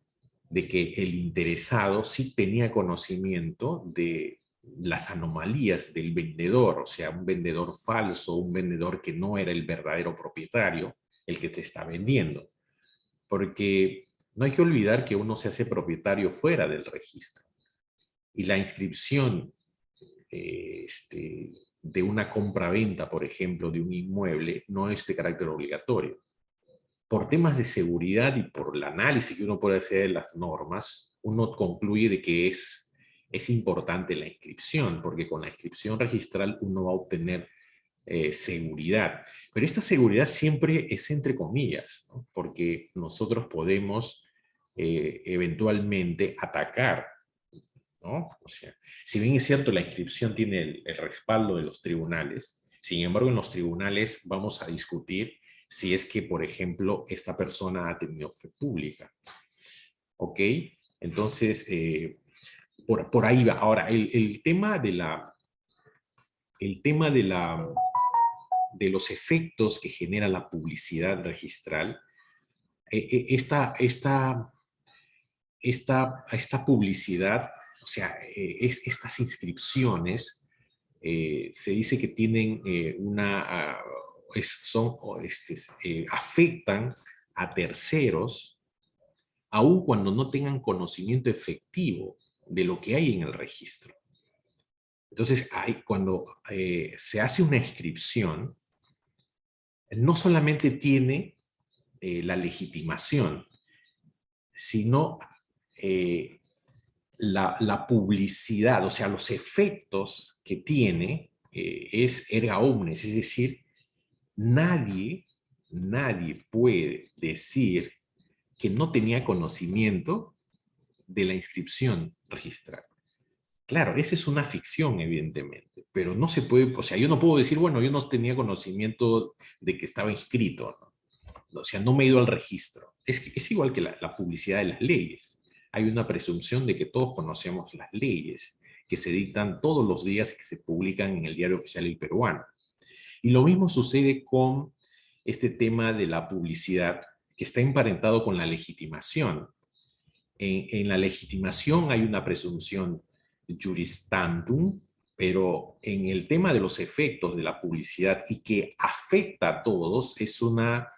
de que el interesado sí tenía conocimiento de las anomalías del vendedor, o sea, un vendedor falso, un vendedor que no era el verdadero propietario, el que te está vendiendo. Porque no hay que olvidar que uno se hace propietario fuera del registro. Y la inscripción de una compra-venta, por ejemplo, de un inmueble, no es de carácter obligatorio. Por temas de seguridad y por el análisis que uno puede hacer de las normas, uno concluye de que es importante la inscripción, porque con la inscripción registral uno va a obtener seguridad. Pero esta seguridad siempre es entre comillas, ¿no? Porque nosotros podemos eventualmente atacar, ¿no? O sea, si bien es cierto la inscripción tiene el respaldo de los tribunales, sin embargo en los tribunales vamos a discutir si es que, por ejemplo, esta persona ha tenido fe pública. ¿Ok? Entonces, por ahí va. Ahora, el tema de los efectos que genera la publicidad registral esta publicidad, o sea, estas inscripciones, se dice que tienen afectan a terceros, aun cuando no tengan conocimiento efectivo de lo que hay en el registro. Entonces, cuando se hace una inscripción, no solamente tiene la legitimación, sino la publicidad, o sea, los efectos que tiene es erga omnes, es decir, nadie puede decir que no tenía conocimiento de la inscripción registral. Claro, esa es una ficción, evidentemente, pero no se puede, o sea, yo no puedo decir, bueno, yo no tenía conocimiento de que estaba inscrito, ¿no? O sea, no me he ido al registro. Es igual que la publicidad de las leyes. Hay una presunción de que todos conocemos las leyes que se dictan todos los días y que se publican en el Diario Oficial del Peruano. Y lo mismo sucede con este tema de la publicidad, que está emparentado con la legitimación. En la legitimación hay una presunción juris tantum, pero en el tema de los efectos de la publicidad y que afecta a todos es una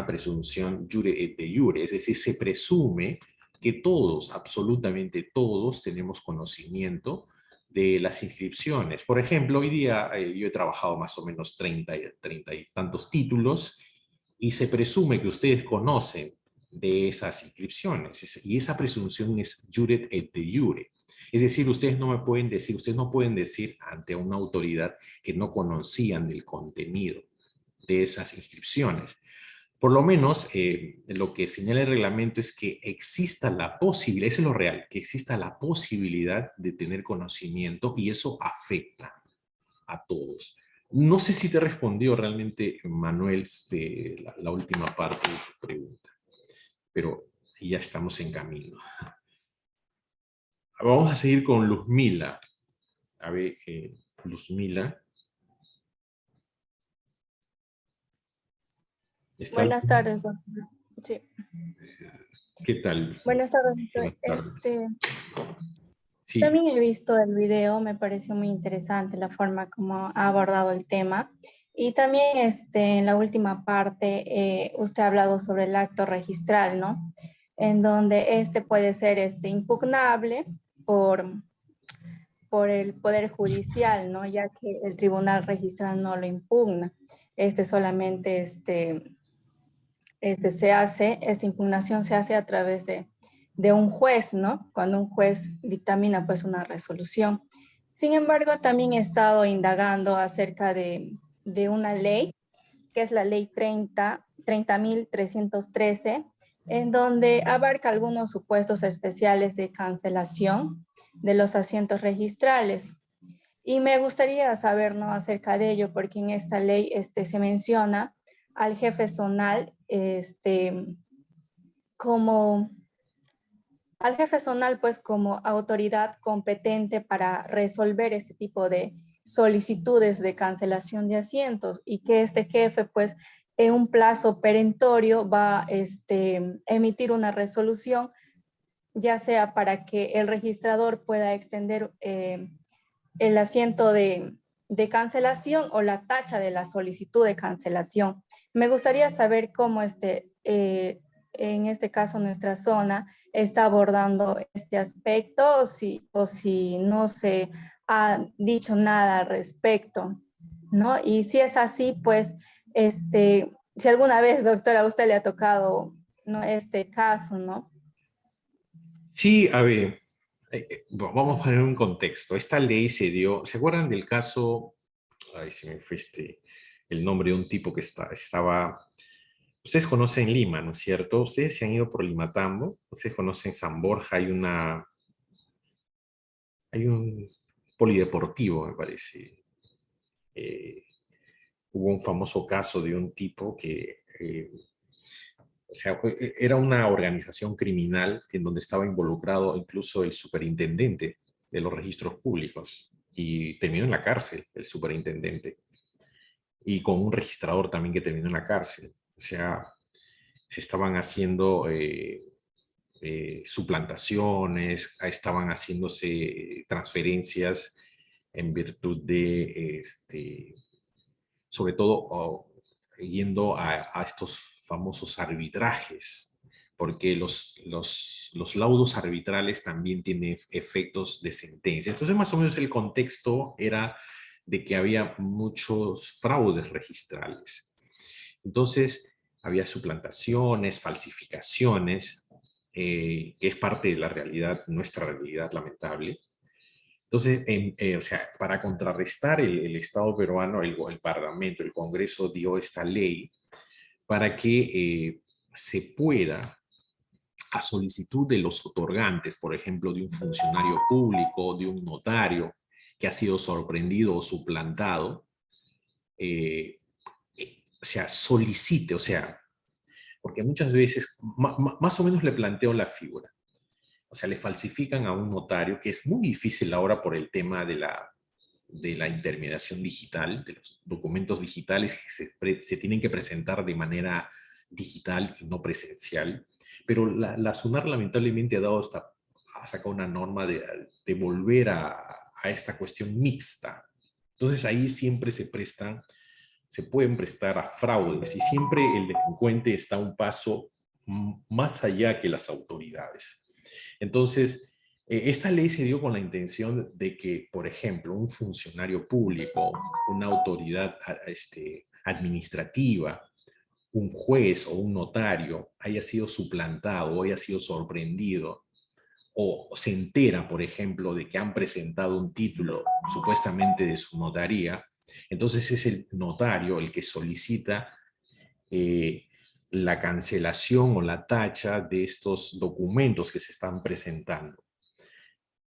presunción jure et de jure, es decir, se presume que todos, absolutamente todos, tenemos conocimiento de las inscripciones. Por ejemplo, hoy día yo he trabajado más o menos 30 y tantos títulos y se presume que ustedes conocen de esas inscripciones y esa presunción es jure et de jure. Es decir, ustedes no pueden decir ante una autoridad que no conocían del contenido de esas inscripciones. Por lo menos, lo que señala el reglamento es que exista la posibilidad, eso es lo real, que exista la posibilidad de tener conocimiento y eso afecta a todos. No sé si te respondió realmente, Manuel, de la última parte de tu pregunta, pero ya estamos en camino. Vamos a seguir con Luzmila. A ver, Luzmila. Buenas tardes, doctor. Sí. ¿Qué tal? Buenas tardes, doctor. Buenas tardes. Sí. También he visto el video, me pareció muy interesante la forma como ha abordado el tema. Y también en la última parte, usted ha hablado sobre el acto registral, ¿no? En donde puede ser impugnable por el Poder Judicial, ¿no? Ya que el Tribunal Registral no lo impugna. Solamente esta impugnación se hace a través de un juez, ¿no? Cuando un juez dictamina pues una resolución. Sin embargo, también he estado indagando acerca de una ley, que es la ley 30.313, en donde abarca algunos supuestos especiales de cancelación de los asientos registrales. Y me gustaría saber, ¿no?, acerca de ello, porque en esta ley se menciona al jefe zonal como autoridad competente para resolver este tipo de solicitudes de cancelación de asientos, y que este jefe pues en un plazo perentorio va a emitir una resolución, ya sea para que el registrador pueda extender el asiento de cancelación o la tacha de la solicitud de cancelación. Me gustaría saber cómo en este caso nuestra zona está abordando este aspecto, o si no se ha dicho nada al respecto, ¿no? Y si es así, pues, si alguna vez, doctora, a usted le ha tocado, ¿no?, este caso, ¿no? Sí, a ver, vamos a poner un contexto. Esta ley se dio, ¿se acuerdan del caso? Ay, se me fue el nombre de un tipo que estaba... Ustedes conocen Lima, ¿no es cierto? Ustedes se han ido por Limatambo, ustedes conocen San Borja, hay un polideportivo, me parece. Hubo un famoso caso de un tipo que, o sea, era una organización criminal en donde estaba involucrado incluso el superintendente de los registros públicos y terminó en la cárcel, el superintendente, y con un registrador también que terminó en la cárcel. O sea, se estaban haciendo suplantaciones, estaban haciéndose transferencias en virtud de, sobre todo, yendo a estos famosos arbitrajes, porque los laudos arbitrales también tienen efectos de sentencia. Entonces, más o menos el contexto era de que había muchos fraudes registrales. Entonces, había suplantaciones, falsificaciones, que es parte de la realidad, nuestra realidad lamentable. Entonces, o sea, para contrarrestar el Estado peruano, el Parlamento, el Congreso dio esta ley para que se pueda, a solicitud de los otorgantes, por ejemplo, de un funcionario público, de un notario que ha sido sorprendido o suplantado, o sea, solicite, o sea, porque muchas veces, más o menos le planteo la figura. O sea, le falsifican a un notario, que es muy difícil ahora por el tema de la intermediación digital, de los documentos digitales que se tienen que presentar de manera digital y no presencial. Pero la SUNAR lamentablemente ha sacado una norma de volver a esta cuestión mixta. Entonces ahí siempre se pueden prestar a fraudes y siempre el delincuente está un paso más allá que las autoridades. Entonces, esta ley se dio con la intención de que, por ejemplo, un funcionario público, una autoridad administrativa, un juez o un notario haya sido suplantado o haya sido sorprendido o se entera, por ejemplo, de que han presentado un título supuestamente de su notaría, entonces es el notario el que solicita la cancelación o la tacha de estos documentos que se están presentando.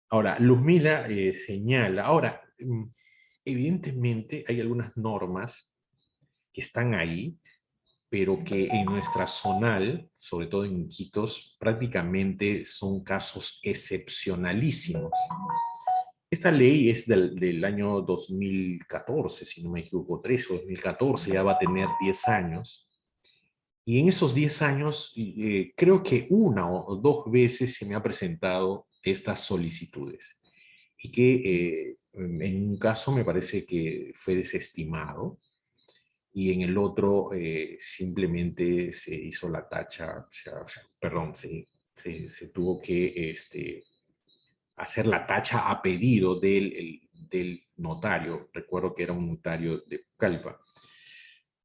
Ahora, Luzmila señala, ahora, evidentemente hay algunas normas que están ahí, pero que en nuestra zonal, sobre todo en Iquitos, prácticamente son casos excepcionalísimos. Esta ley es del año 2014, si no me equivoco, 13 o 2014, ya va a tener 10 años. Y en esos 10 años, creo que una o dos veces se me ha presentado estas solicitudes. Y que en un caso me parece que fue desestimado y en el otro simplemente se hizo la tacha, perdón, se tuvo que hacer la tacha a pedido del notario. Recuerdo que era un notario de Pucallpa.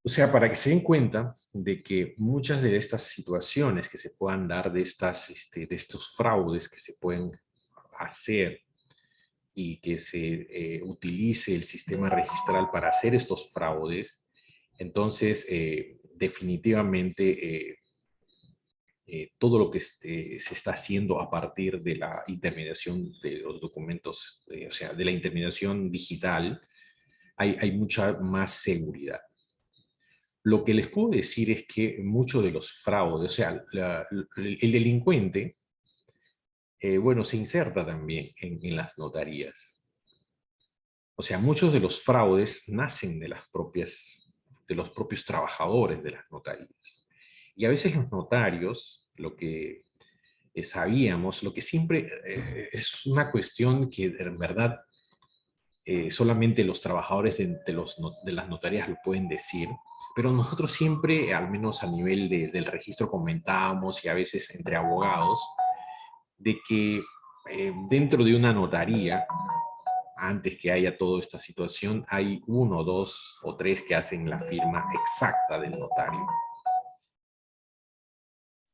O sea, para que se den cuenta de que muchas de estas situaciones que se puedan dar de estos fraudes que se pueden hacer y que se utilice el sistema registral para hacer estos fraudes, entonces definitivamente todo lo que se está haciendo a partir de la intermediación de los documentos, o sea, de la intermediación digital, hay mucha más seguridad. Lo que les puedo decir es que muchos de los fraudes, o sea, el delincuente, bueno, se inserta también en las notarías. O sea, muchos de los fraudes nacen de los propios trabajadores de las notarías. Y a veces los notarios, lo que sabíamos, lo que siempre es una cuestión que en verdad solamente los trabajadores de las notarías lo pueden decir, pero nosotros siempre, al menos a nivel del registro, comentábamos y a veces entre abogados, de que dentro de una notaría, antes que haya toda esta situación, hay uno, dos o tres que hacen la firma exacta del notario.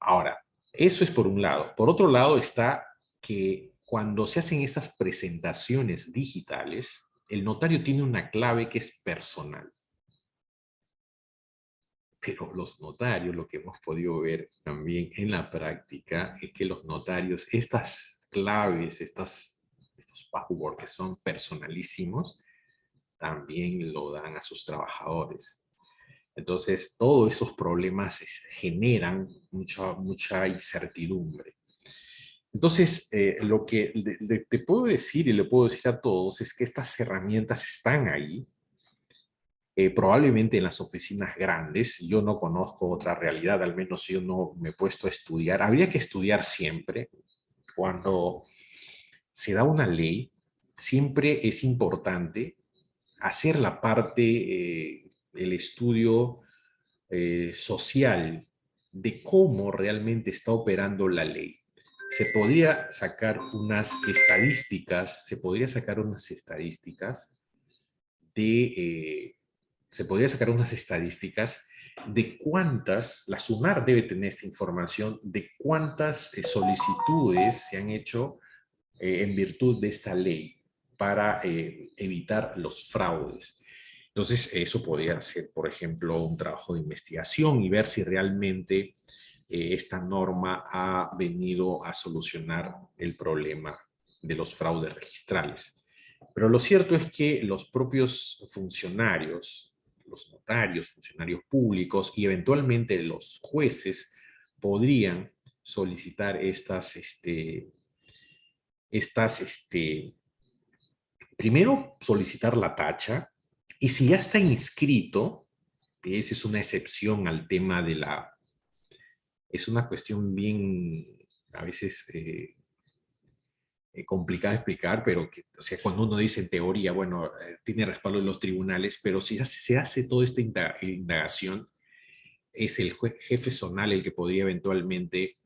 Ahora, eso es por un lado. Por otro lado está que cuando se hacen estas presentaciones digitales, el notario tiene una clave que es personal. Pero los notarios, lo que hemos podido ver también en la práctica, es que los notarios, estas claves, estos passwords que son personalísimos, también lo dan a sus trabajadores. Entonces, todos esos problemas generan mucha incertidumbre. Entonces, lo que te puedo decir y le puedo decir a todos es que estas herramientas están ahí, Probablemente en las oficinas grandes, yo no conozco otra realidad, al menos yo no me he puesto a estudiar. Habría que estudiar siempre. Cuando se da una ley, siempre es importante hacer la parte, el estudio social de cómo realmente está operando la ley. Se podría sacar unas estadísticas, se podría sacar unas estadísticas de cuántas, la SUNAR debe tener esta información, de cuántas solicitudes se han hecho en virtud de esta ley para evitar los fraudes. Entonces, eso podría ser, por ejemplo, un trabajo de investigación y ver si realmente esta norma ha venido a solucionar el problema de los fraudes registrales. Pero lo cierto es que los propios funcionarios, los notarios, funcionarios públicos y eventualmente los jueces podrían solicitar primero solicitar la tacha, y si ya está inscrito, esa es una excepción al tema de es una cuestión bien, a veces complicada de explicar, pero que, o sea, cuando uno dice en teoría, bueno, tiene respaldo en los tribunales, pero si se hace toda esta indagación, es el jefe zonal el que podría eventualmente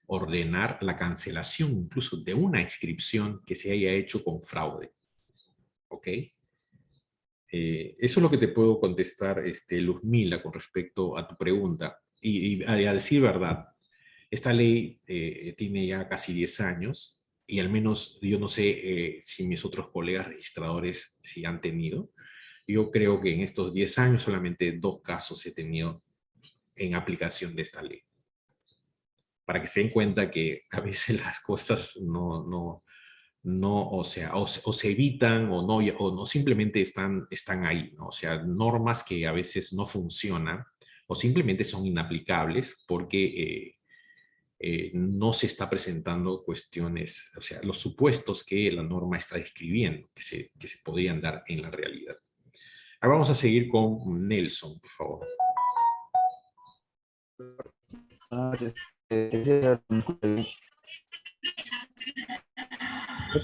ordenar la cancelación incluso de una inscripción que se haya hecho con fraude. ¿Ok? Eso es lo que te puedo contestar, Luzmila, con respecto a tu pregunta. Y a decir verdad, esta ley tiene ya casi 10 años y al menos yo no sé si mis otros colegas registradores sí han tenido. Yo creo que en estos 10 años solamente 2 casos he tenido en aplicación de esta ley. Para que se den cuenta que a veces las cosas no, o sea, o se evitan o no simplemente están ahí, ¿no? O sea, normas que a veces no funcionan o simplemente son inaplicables porque no se está presentando cuestiones, o sea, los supuestos que la norma está describiendo, que se podrían dar en la realidad. Ahora vamos a seguir con Nelson, por favor. No te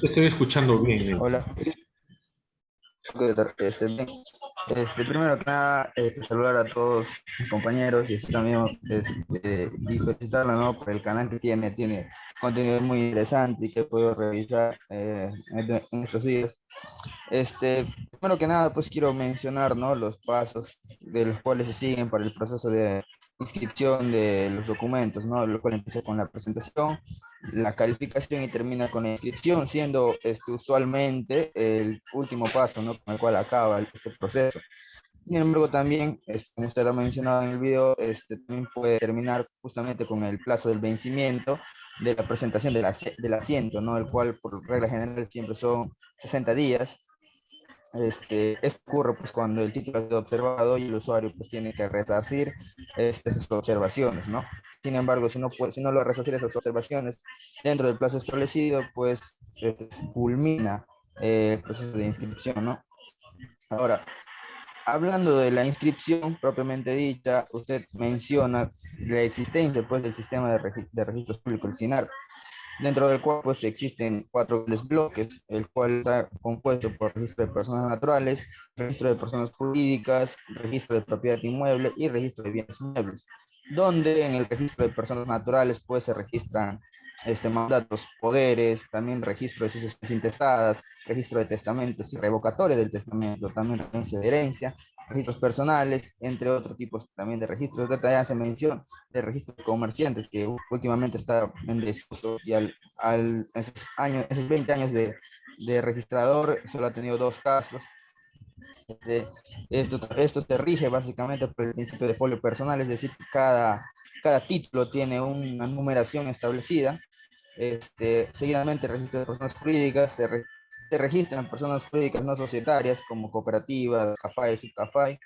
estoy escuchando bien, Nelson. Hola. Bien. Primero que nada, saludar a todos mis compañeros y también y felicitarla, ¿no? Por el canal que tiene contenido muy interesante y que puedo revisar en estos días. Primero que nada, pues quiero mencionar, ¿no? Los pasos de los cuales se siguen para el proceso de inscripción de los documentos, ¿no? Lo cual empieza con la presentación, la calificación y termina con la inscripción, siendo usualmente el último paso, ¿no? Con el cual acaba este proceso. Sin embargo, también, como usted ha mencionado en el video, también puede terminar justamente con el plazo del vencimiento de la presentación del asiento, ¿no? El cual por regla general siempre son 60 días. Esto ocurre pues cuando el título ha sido observado y el usuario pues tiene que resarcir esas observaciones, ¿no? Sin embargo, si no lo resarcir esas observaciones dentro del plazo establecido, pues culmina el proceso de inscripción, ¿no? Ahora, hablando de la inscripción propiamente dicha, usted menciona la existencia pues del sistema de registros públicos, el SINAR, dentro del cual pues existen 4 grandes bloques, el cual está compuesto por registro de personas naturales, registro de personas jurídicas, registro de propiedad inmueble y registro de bienes inmuebles, donde en el registro de personas naturales pues se registran mandatos, poderes, también registro de sucesiones intestadas, registro de testamentos y revocatoria del testamento, también referencia de herencia, registros personales, entre otros tipos también de registros. De ya se menciona de registro de comerciantes, que últimamente está en desuso y esos 20 años de registrador solo ha tenido 2 casos. Esto se rige básicamente por el principio de folio personal, es decir, cada título tiene una numeración establecida. Seguidamente, el registro de personas jurídicas se registran personas jurídicas no societarias como cooperativas, CAFAI, subCAFAI,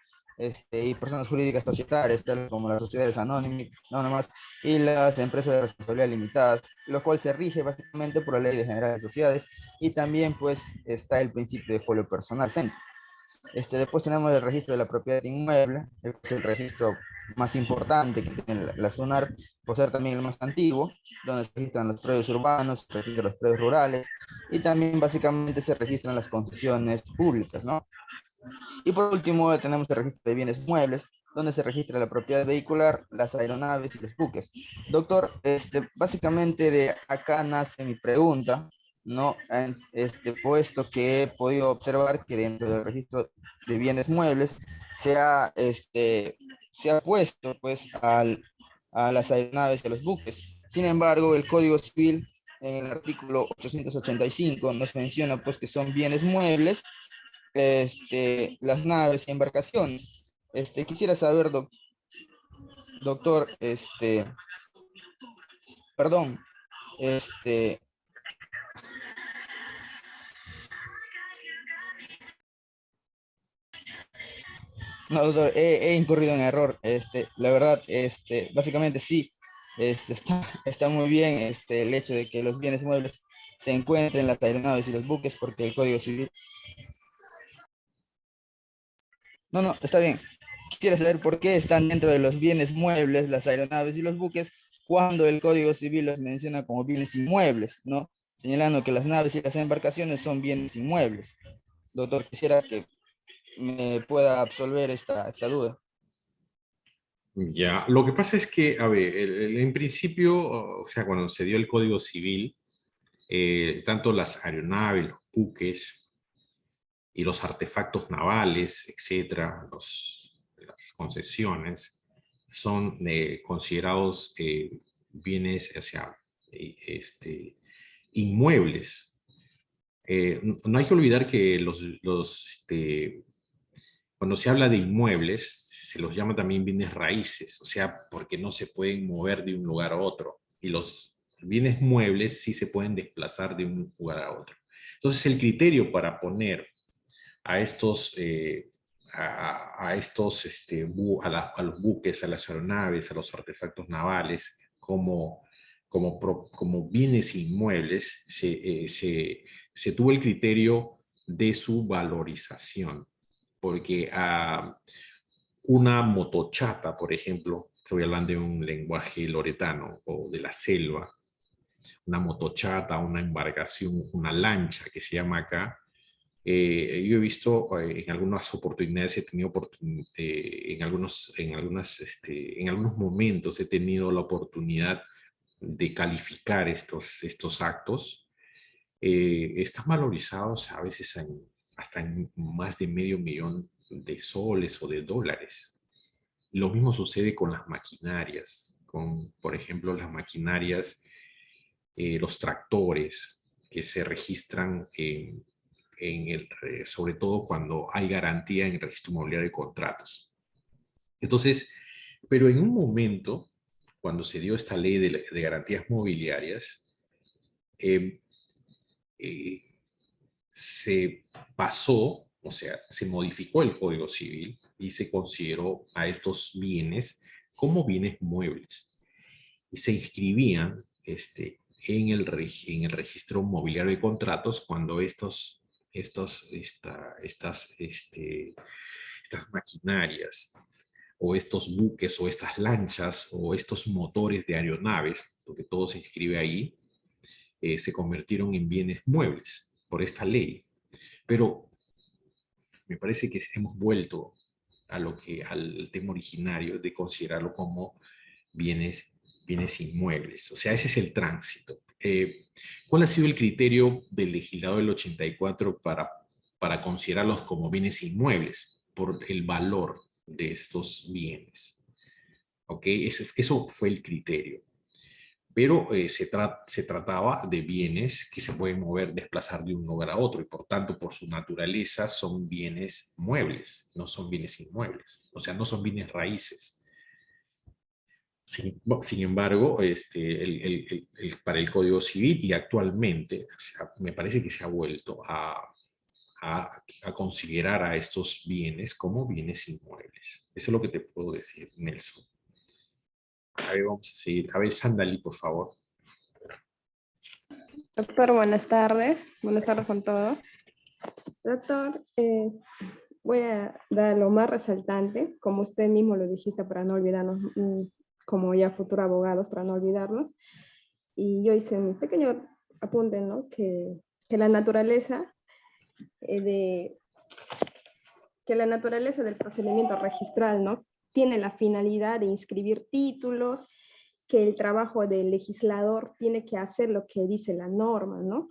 y personas jurídicas societarias, tales como las sociedades anónimas y las empresas de responsabilidad limitada, lo cual se rige básicamente por la Ley de Generales Sociedades, y también pues está el principio de folio personal centro. Después tenemos el registro de la propiedad inmueble, que es el registro más importante que tiene la SUNAR, por ser también el más antiguo, donde se registran los predios urbanos, se registran los predios rurales, y también básicamente se registran las concesiones públicas, ¿no? Y por último tenemos el registro de bienes muebles, donde se registra la propiedad vehicular, las aeronaves y los buques. Doctor, básicamente de acá nace mi pregunta, ¿no? Puesto que he podido observar que dentro del registro de bienes muebles se ha puesto pues a las aeronaves y a los buques. Sin embargo, el Código Civil en el artículo 885 nos menciona pues que son bienes muebles las naves y embarcaciones. Quisiera saber, doctor, perdón, no, doctor, he incurrido en error, la verdad, básicamente sí, está muy bien, el hecho de que los bienes muebles se encuentren en las aeronaves y los buques, porque el Código Civil. No, está bien. Quisiera saber por qué están dentro de los bienes muebles, las aeronaves y los buques, cuando el Código Civil los menciona como bienes inmuebles, ¿no? Señalando que las naves y las embarcaciones son bienes inmuebles. Doctor, quisiera que me pueda absolver esta duda. Ya, lo que pasa es que, a ver, en principio, o sea, cuando se dio el Código Civil, tanto las aeronaves, los buques y los artefactos navales, etcétera, las concesiones, son considerados bienes, o sea, inmuebles. No hay que olvidar que cuando se habla de inmuebles, se los llama también bienes raíces, o sea, porque no se pueden mover de un lugar a otro. Y los bienes muebles sí se pueden desplazar de un lugar a otro. Entonces, el criterio para poner a estos, a los buques, a las aeronaves, a los artefactos navales, como bienes inmuebles, se tuvo el criterio de su valorización. Porque una motochata, por ejemplo, estoy hablando de un lenguaje loretano o de la selva, una motochata, una embarcación, una lancha que se llama acá, yo he visto en algunas oportunidades, en algunos momentos he tenido la oportunidad de calificar estos actos. Están valorizados a veces hasta en más de $500,000 o de dólares. Lo mismo sucede con las maquinarias, por ejemplo, las maquinarias, los tractores que se registran sobre todo cuando hay garantía en el registro inmobiliario de contratos. Entonces, pero en un momento, cuando se dio esta ley de garantías mobiliarias, se pasó, o sea, se modificó el Código Civil y se consideró a estos bienes como bienes muebles. Y se inscribían en el registro mobiliario de contratos cuando estas maquinarias o estos buques o estas lanchas o estos motores de aeronaves, porque todo se inscribe ahí, se convirtieron en bienes muebles por esta ley. Pero me parece que hemos vuelto al tema originario de considerarlo como bienes inmuebles. O sea, ese es el tránsito. ¿Cuál ha sido el criterio del legislador del 84 para considerarlos como bienes inmuebles? Por el valor de estos bienes. ¿Ok? Eso fue el criterio. Pero se trataba de bienes que se pueden mover, desplazar de un lugar a otro, y por tanto, por su naturaleza, son bienes muebles, no son bienes inmuebles. O sea, no son bienes raíces. Sin embargo, para el Código Civil y actualmente, o sea, me parece que se ha vuelto a considerar a estos bienes como bienes inmuebles. Eso es lo que te puedo decir, Nelson. A ver, vamos a seguir. A ver, Sandali, por favor. Doctor, buenas tardes. Buenas tardes con todo. Doctor, Voy a dar lo más resaltante, como usted mismo lo dijiste, para no olvidarnos, como ya futuros abogados, para no olvidarnos. Y yo hice un pequeño apunte, ¿no? Que la naturaleza que la naturaleza del procedimiento registral, ¿no? Tiene la finalidad de inscribir títulos, que el trabajo del legislador tiene que hacer lo que dice la norma, ¿no?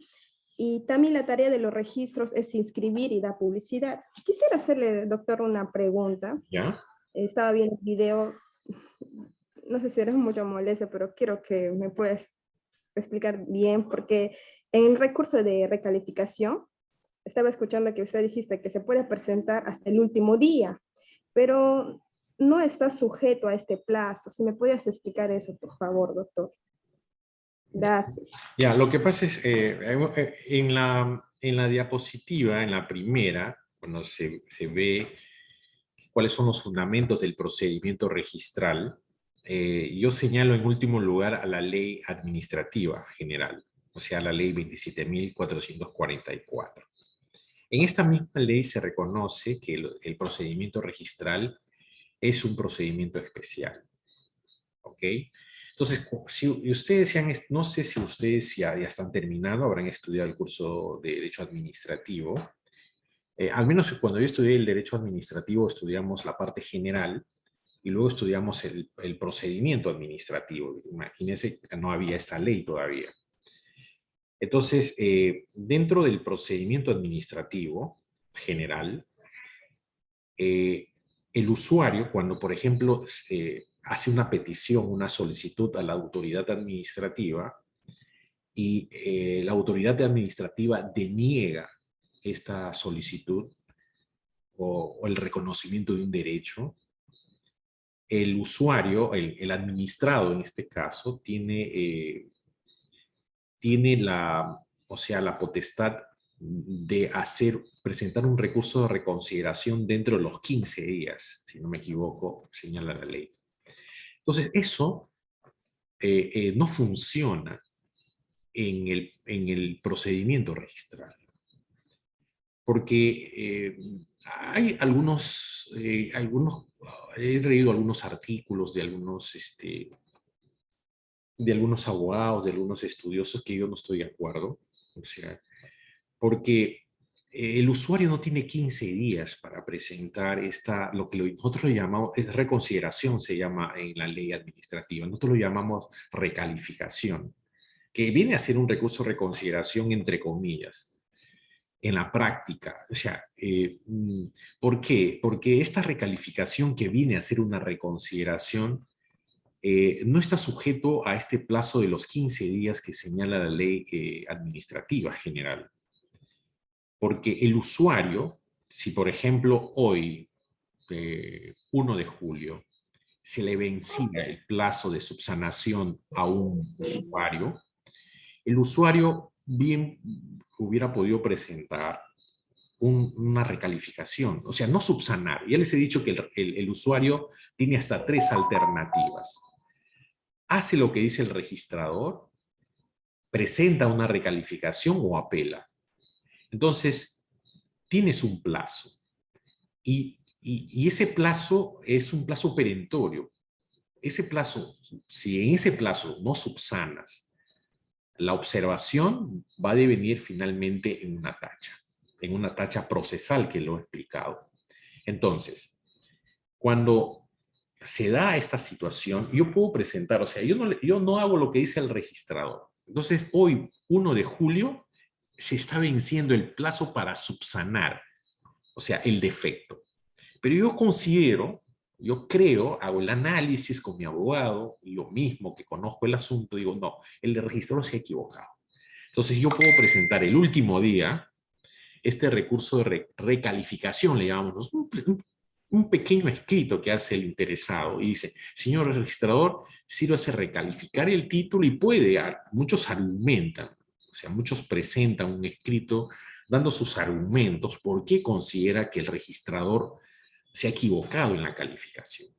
Y también la tarea de los registros es inscribir y dar publicidad. Quisiera hacerle, doctor, una pregunta. ¿Ya? Estaba viendo el video, no sé si eres mucho molestia, pero quiero que me puedas explicar bien, porque en el recurso de recalificación, estaba escuchando que usted dijiste que se puede presentar hasta el último día, pero no está sujeto a este plazo. Si me puedes explicar eso, por favor, doctor. Gracias. Ya, lo que pasa es, en la diapositiva, en la primera, bueno, se ve cuáles son los fundamentos del procedimiento registral. Yo señalo en último lugar a la ley administrativa general, o sea, la ley 27.444. En esta misma ley se reconoce que el procedimiento registral es un procedimiento especial. ¿Ok? Entonces, si ustedes no sé si ustedes ya están terminando, habrán estudiado el curso de Derecho Administrativo. Al menos cuando yo estudié el Derecho Administrativo, estudiamos la parte general y luego estudiamos el procedimiento administrativo. Imagínense que no había esta ley todavía. Entonces, dentro del procedimiento administrativo general, el usuario, cuando por ejemplo hace una petición, una solicitud a la autoridad administrativa y la autoridad administrativa deniega esta solicitud o el reconocimiento de un derecho, el usuario, el administrado en este caso, tiene la potestad de presentar un recurso de reconsideración dentro de los 15 días, si no me equivoco, señala la ley. Entonces, eso no funciona en el procedimiento registral. Porque hay he leído algunos artículos de algunos abogados, de algunos estudiosos que yo no estoy de acuerdo. O sea, porque el usuario no tiene 15 días para presentar lo que nosotros lo llamamos, reconsideración se llama en la ley administrativa, nosotros lo llamamos recalificación, que viene a ser un recurso de reconsideración entre comillas, en la práctica. O sea, ¿por qué? Porque esta recalificación que viene a ser una reconsideración no está sujeto a este plazo de los 15 días que señala la ley administrativa general. Porque el usuario, si por ejemplo hoy, 1 de julio, se le vencía el plazo de subsanación a un usuario, el usuario bien hubiera podido presentar una recalificación, o sea, no subsanar. Ya les he dicho que el usuario tiene hasta 3 alternativas. Hace lo que dice el registrador, presenta una recalificación o apela. Entonces, tienes un plazo. Y ese plazo es un plazo perentorio. Ese plazo, si en ese plazo no subsanas, la observación va a devenir finalmente en una tacha procesal, que lo he explicado. Entonces, cuando se da esta situación, yo puedo presentar, o sea, yo no hago lo que dice el registrador. Entonces, hoy, 1 de julio, se está venciendo el plazo para subsanar, o sea, el defecto. Pero yo creo, hago el análisis con mi abogado, y yo mismo que conozco el asunto, digo, no, el registrador se ha equivocado. Entonces yo puedo presentar el último día este recurso de recalificación, le llamamos, un pequeño escrito que hace el interesado y dice, señor registrador, sírvase recalificar el título y muchos argumentan, o sea, muchos presentan un escrito dando sus argumentos por qué considera que el registrador se ha equivocado en la calificación.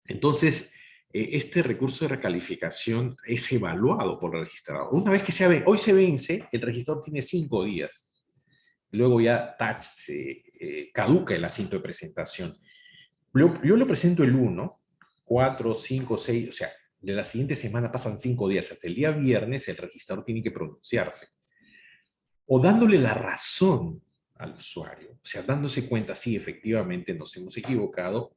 Entonces, este recurso de recalificación es evaluado por el registrador. Una vez que hoy se vence, el registrador tiene 5 días luego ya se caduca el asiento de presentación. Yo lo presento el 1, 4, 5, 6, o sea, de la siguiente semana pasan 5 días, hasta el día viernes el registrador tiene que pronunciarse. O dándole la razón al usuario, o sea, dándose cuenta, sí, efectivamente nos hemos equivocado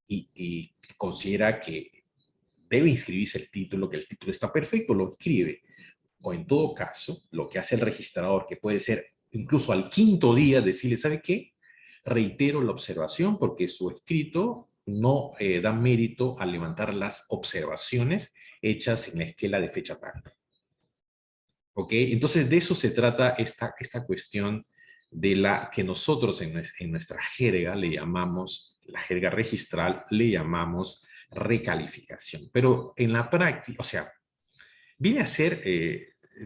y considera que debe inscribirse el título, que el título está perfecto, lo inscribe. O en todo caso, lo que hace el registrador, que puede ser incluso al 5.º día, decirle, ¿sabe qué? Reitero la observación porque su escrito no da mérito a levantar las observaciones hechas en la esquela de fecha tal. ¿Ok? Entonces, de eso se trata esta cuestión de la que nosotros en nuestra jerga le llamamos, la jerga registral, le llamamos recalificación. Pero en la práctica, o sea, viene a ser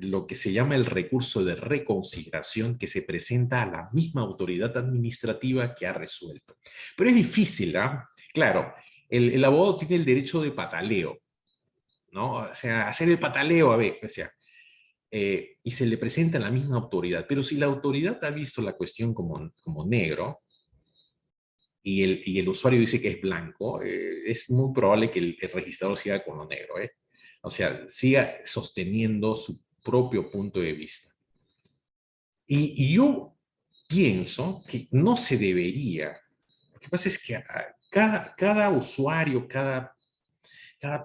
lo que se llama el recurso de reconsideración que se presenta a la misma autoridad administrativa que ha resuelto. Pero es difícil, ¿ah? Claro, el abogado tiene el derecho de pataleo, ¿no? O sea, hacer el pataleo, a ver, o sea, y se le presenta a la misma autoridad. Pero si la autoridad ha visto la cuestión como negro y el usuario dice que es blanco, es muy probable que el registrador siga con lo negro, ¿eh? O sea, siga sosteniendo su propio punto de vista. Y yo pienso que no se debería. Lo que pasa es que cada usuario, cada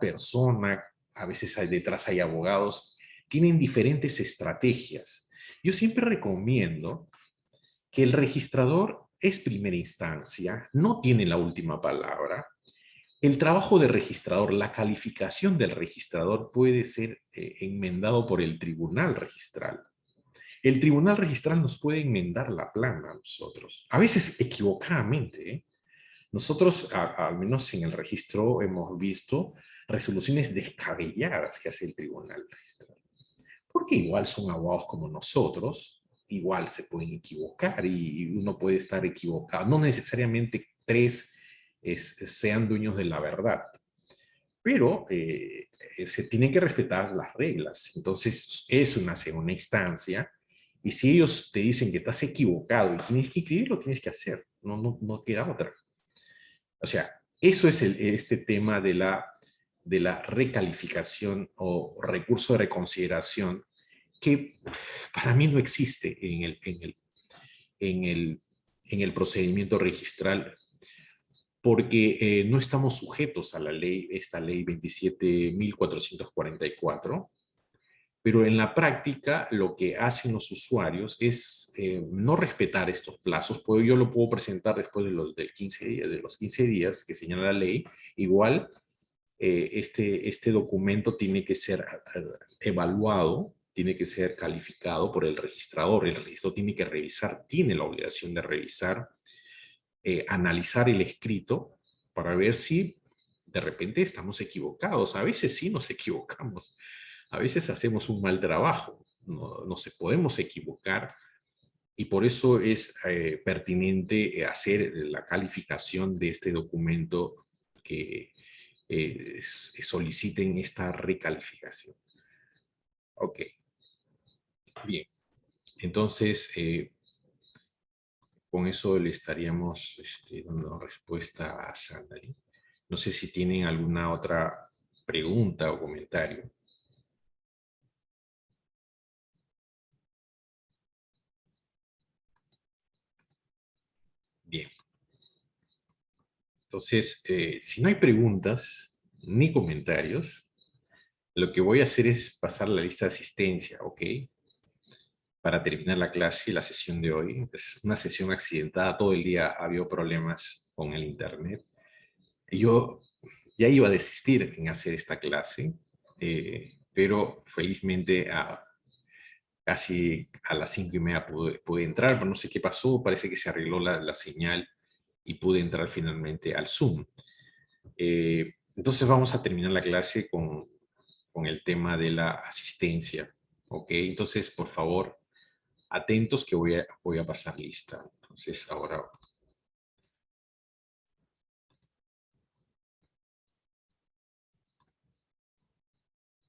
persona, a veces detrás hay abogados, tienen diferentes estrategias. Yo siempre recomiendo que el registrador es primera instancia, no tiene la última palabra. El trabajo de registrador, la calificación del registrador puede ser enmendado por el tribunal registral. El tribunal registral nos puede enmendar la plana a nosotros, a veces equivocadamente, ¿eh? Nosotros, al menos en el registro, hemos visto resoluciones descabelladas que hace el tribunal registral. Porque igual son abogados como nosotros, igual se pueden equivocar y uno puede estar equivocado. No necesariamente tres sean dueños de la verdad, pero se tienen que respetar las reglas. Entonces es una segunda instancia y si ellos te dicen que estás equivocado y tienes que escribir, lo tienes que hacer, no queda otra. O sea, eso es este tema de la recalificación o recurso de reconsideración que para mí no existe en el procedimiento registral porque no estamos sujetos a la ley, esta ley 27.444, pero en la práctica lo que hacen los usuarios es no respetar estos plazos, pues yo lo puedo presentar después de los 15 días que señala la ley. Igual este documento tiene que ser evaluado, tiene que ser calificado por el registrador tiene que revisar, tiene la obligación de revisar, analizar el escrito para ver si de repente estamos equivocados. A veces sí nos equivocamos, a veces hacemos un mal trabajo, no se podemos equivocar y por eso es pertinente hacer la calificación de este documento que soliciten esta recalificación. Ok, bien. Entonces, con eso le estaríamos dando respuesta a Sandra. No sé si tienen alguna otra pregunta o comentario. Bien. Entonces, si no hay preguntas ni comentarios, lo que voy a hacer es pasar la lista de asistencia, ¿ok? Para terminar la clase y la sesión de hoy. Es una sesión accidentada, todo el día ha habido problemas con el internet. Yo ya iba a desistir en hacer esta clase, pero felizmente casi a las 5:30 pude entrar, pero no sé qué pasó, parece que se arregló la señal y pude entrar finalmente al Zoom. Entonces vamos a terminar la clase con el tema de la asistencia, ¿ok? Entonces, por favor, atentos que voy a pasar lista. Entonces, ahora